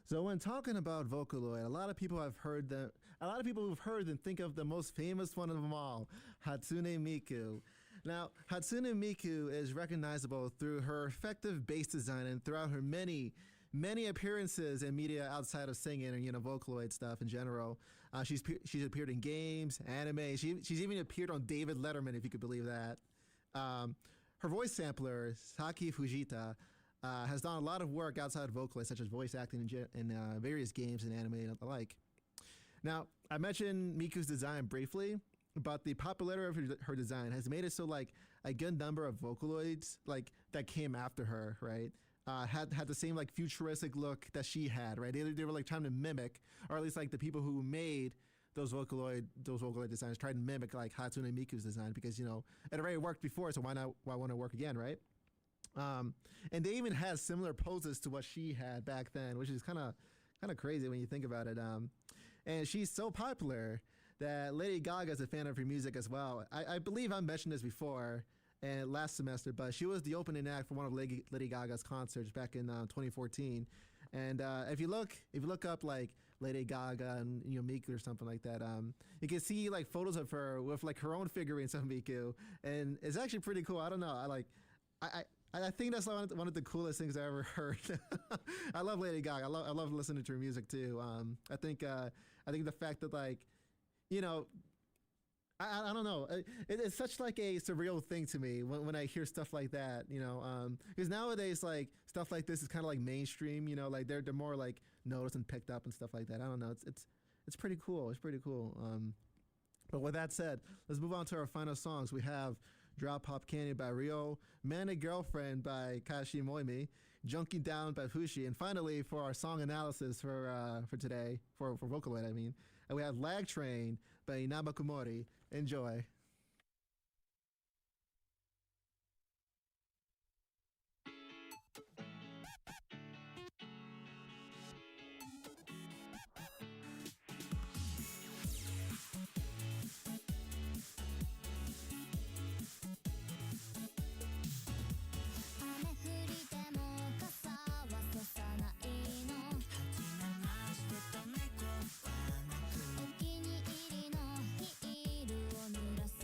So when talking about Vocaloid, a lot of people have heard them. A lot of people who've heard them think of the most famous one of them all, Hatsune Miku. Now, Hatsune Miku is recognizable through her effective bass design and throughout her many appearances in media outside of singing and Vocaloid stuff in general. She's appeared in games, anime. She's even appeared on David Letterman, if you could believe that. Her voice sampler, Saki Fujita, has done a lot of work outside of Vocaloid, such as voice acting in various games and anime and the like. Now, I mentioned Miku's design briefly, but the popularity of her design has made it so like a good number of Vocaloids like that came after her, right? Had the same like futuristic look that she had, right? They were like trying to mimic, or at least like the people who made those Vocaloid designs tried to mimic like Hatsune Miku's design because it already worked before, so why won't it work again, right? And they even had similar poses to what she had back then, which is kind of crazy when you think about it. And she's so popular that Lady Gaga is a fan of her music as well. I believe I mentioned this before and last semester, but she was the opening act for one of Lady Gaga's concerts back in 2014. And if you look up like Lady Gaga and Miku or something like that, you can see like photos of her with like her own figurines of Miku, and it's actually pretty cool. I don't know. I think that's one of the coolest things I ever heard. I love Lady Gaga. I love listening to her music too. I think the fact that like, I don't know. It's such like a surreal thing to me when I hear stuff like that, because nowadays like stuff like this is kind of like mainstream, like they're more like noticed and picked up and stuff like that. I don't know. It's pretty cool. It's pretty cool. But with that said, let's move on to our final songs. We have Drop Pop Candy by Ryo, Manic Girlfriend by Kashi Moimi, Junkie Down by Fushi, and finally for our song analysis for today, for Vocaloid, I mean, and we have Lag Train by Inabakumori. Enjoy. お気に入りのヒールを濡らす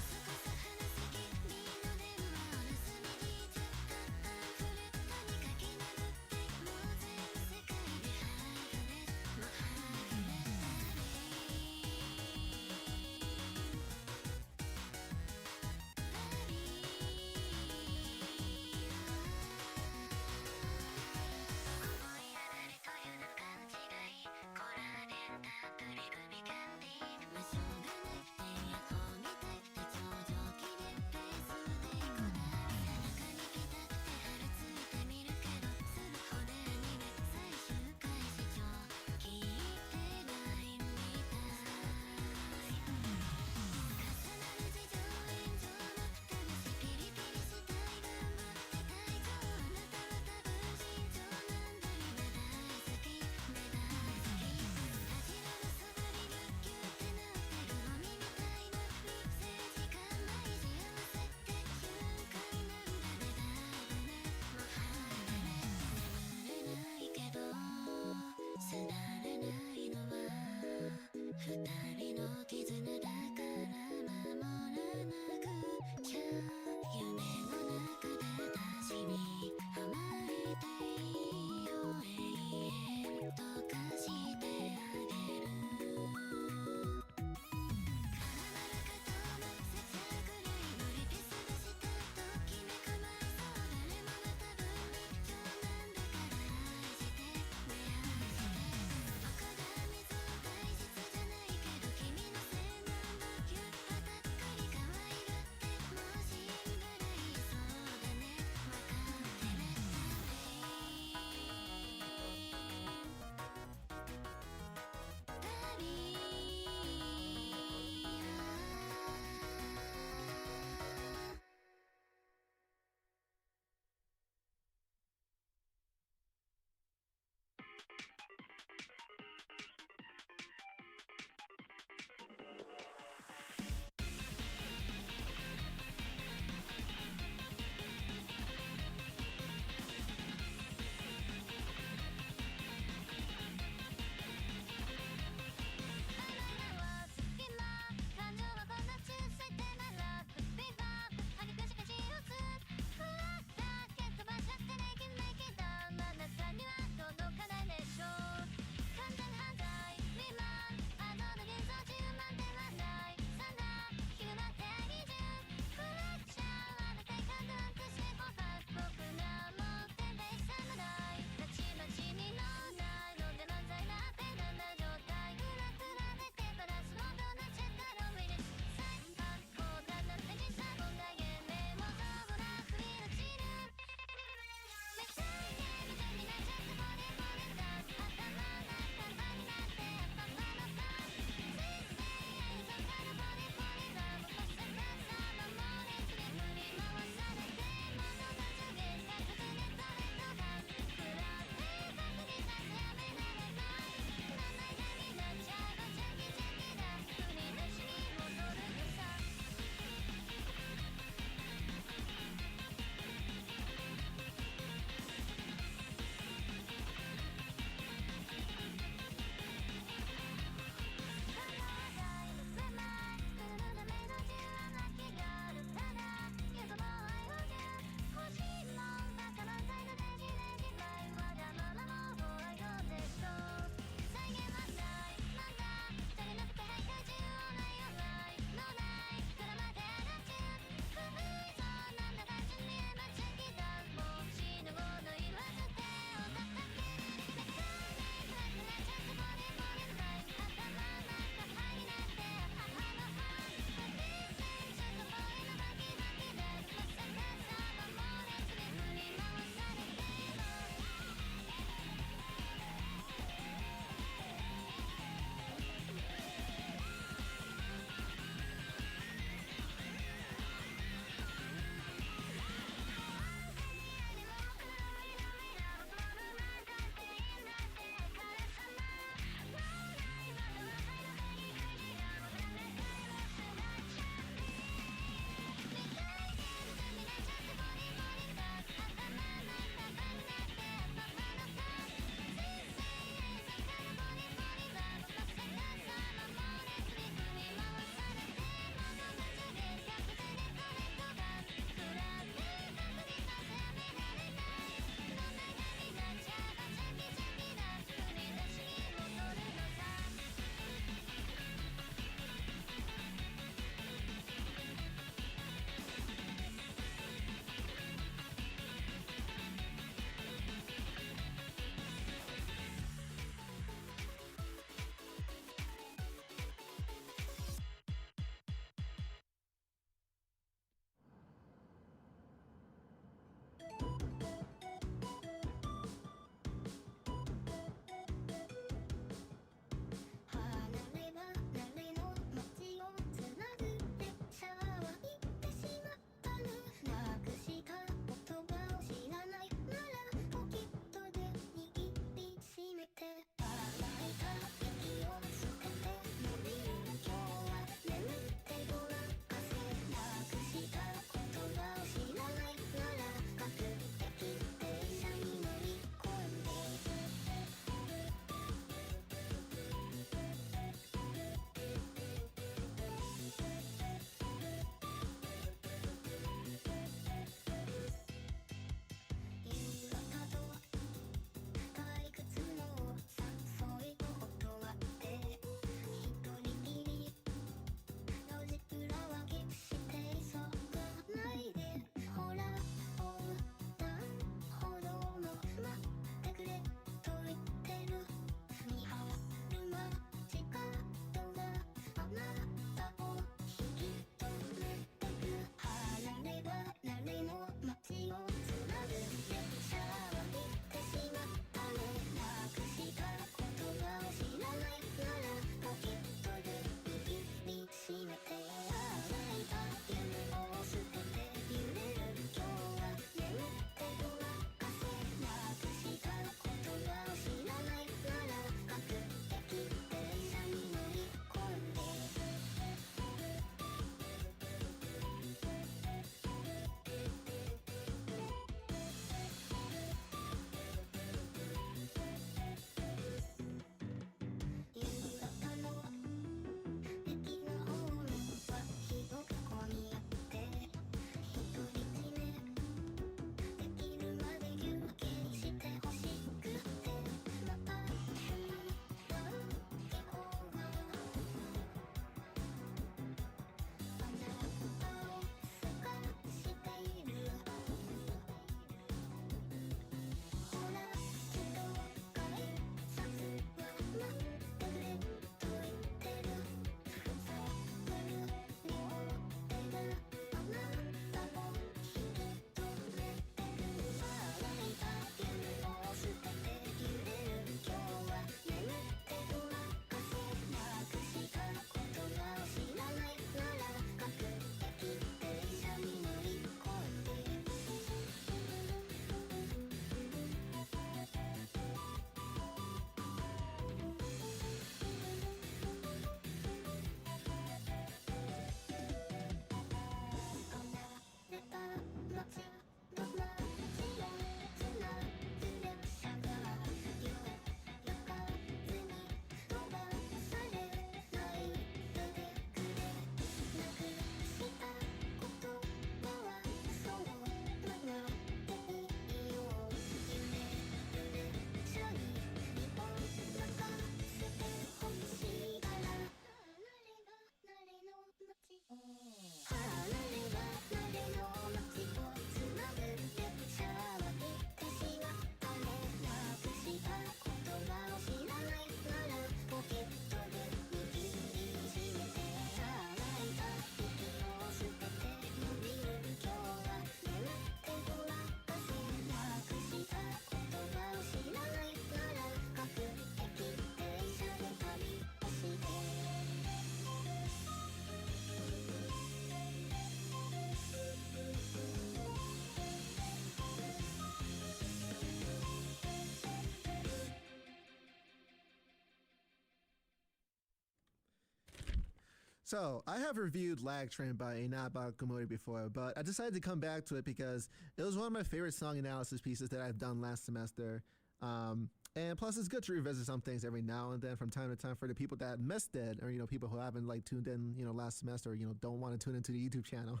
So, I have reviewed Lag Train by NANAOAKARI before, but I decided to come back to it because it was one of my favorite song analysis pieces that I've done last semester. And plus, it's good to revisit some things every now and then from time to time for the people that missed it, or, people who haven't, tuned in, last semester, or, don't want to tune into the YouTube channel.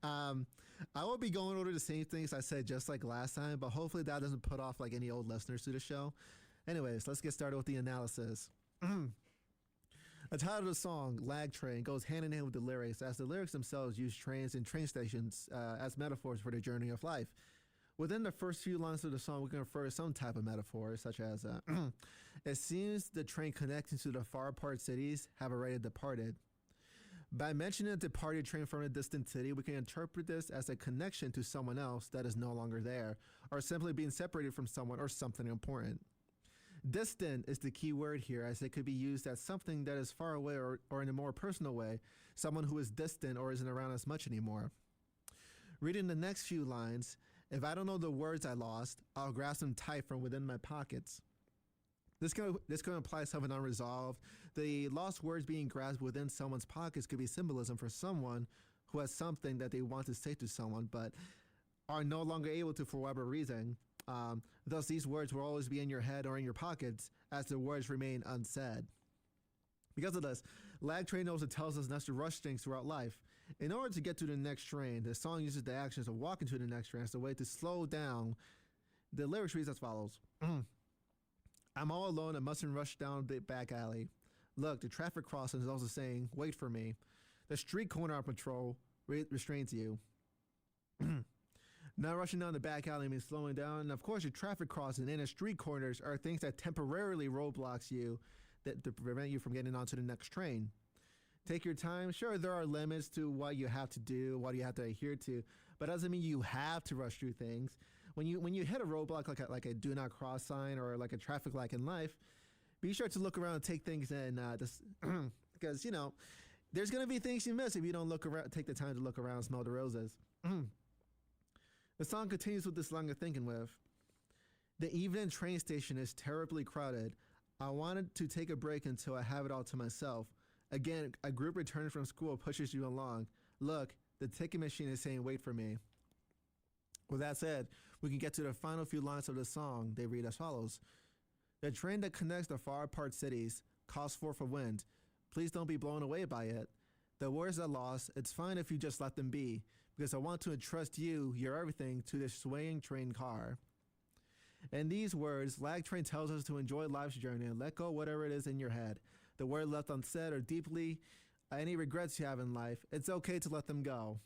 I will be going over the same things I said just like last time, but hopefully that doesn't put off, any old listeners to the show. Anyways, let's get started with the analysis. The title of the song, Lag Train, goes hand in hand with the lyrics, as the lyrics themselves use trains and train stations as metaphors for the journey of life. Within the first few lines of the song, we can refer to some type of metaphor, such as, it seems the train connecting to the far-apart cities have already departed. By mentioning a departed train from a distant city, we can interpret this as a connection to someone else that is no longer there, or simply being separated from someone or something important. Distant is the key word here, as it could be used as something that is far away or in a more personal way, someone who is distant or isn't around as much anymore. Reading the next few lines, if I don't know the words I lost, I'll grasp them tight from within my pockets. This could imply something unresolved. The lost words being grasped within someone's pockets could be symbolism for someone who has something that they want to say to someone, but are no longer able to for whatever reason. Thus, these words will always be in your head or in your pockets as the words remain unsaid. Because of this, Lag Train also tells us not to rush things throughout life. In order to get to the next train, the song uses the actions of walking to the next train as a way to slow down. The lyrics reads as follows. I'm all alone and mustn't rush down the back alley. Look, the traffic crossing is also saying, wait for me. The street corner on patrol restrains you. Not rushing down the back alley means slowing down. And of course, your traffic crossing and the street corners are things that temporarily roadblocks you to prevent you from getting onto the next train. Take your time. Sure, there are limits to what you have to do, what you have to adhere to, but doesn't mean you have to rush through things. When you hit a roadblock like a do not cross sign or like a traffic light in life, be sure to look around and take things in, because there's gonna be things you miss if you don't look around, take the time to look around, and smell the roses. The song continues with this line of thinking with, the evening train station is terribly crowded. I wanted to take a break until I have it all to myself. Again, a group returning from school pushes you along. Look, the ticket machine is saying wait for me. With that said, we can get to the final few lines of the song. They read as follows. The train that connects the far apart cities calls forth a wind. Please don't be blown away by it. The words are lost. It's fine if you just let them be, because I want to entrust you, your everything, to this swaying train car. In these words, Lag Train tells us to enjoy life's journey and let go whatever it is in your head. The word left unsaid or deeply any regrets you have in life, it's okay to let them go.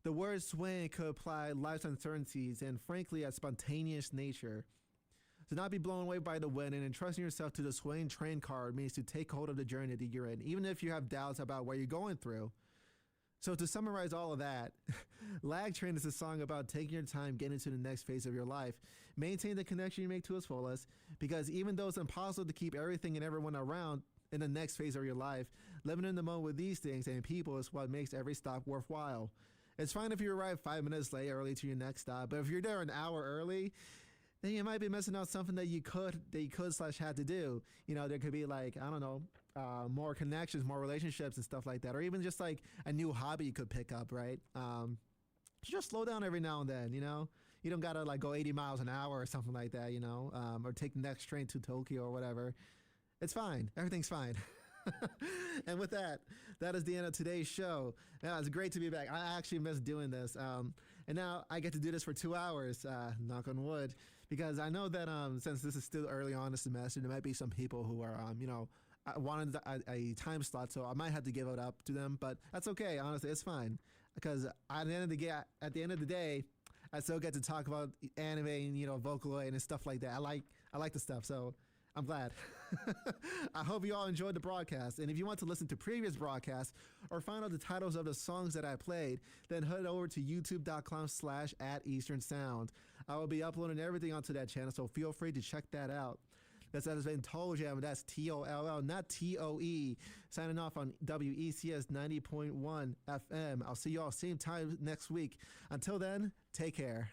The word swaying could apply life's uncertainties and frankly a spontaneous nature. To not be blown away by the wind and entrusting yourself to the swaying train car means to take hold of the journey that you're in, even if you have doubts about what you're going through. So to summarize all of that, Lag Train is a song about taking your time, getting to the next phase of your life. Maintain the connection you make to its fullest, because even though it's impossible to keep everything and everyone around in the next phase of your life, living in the moment with these things and people is what makes every stop worthwhile. It's fine if you arrive 5 minutes late early to your next stop, but if you're there an hour early, then you might be missing out something that you could / had to do. There could be more connections, more relationships and stuff like that, or even just like a new hobby you could pick up, right? Just slow down every now and then, You don't gotta go 80 miles an hour or something like that, or take the next train to Tokyo or whatever. It's fine. Everything's fine. And with that, that is the end of today's show. Yeah, it's great to be back. I actually missed doing this. And now I get to do this for 2 hours, knock on wood, because I know that since this is still early on in the semester, there might be some people who are, wanted a time slot, so I might have to give it up to them, but that's okay. Honestly, it's fine, because at the end of the day, I still get to talk about anime and Vocaloid and stuff like that. I like the stuff, so I'm glad. I hope you all enjoyed the broadcast, and if you want to listen to previous broadcasts or find out the titles of the songs that I played, then head over to youtube.com/@EasternSound. I will be uploading everything onto that channel, so feel free to check that out. That has been Toll Jam, that's TOLL, not TOE. Signing off on WECS 90.1 FM. I'll see you all same time next week. Until then, take care.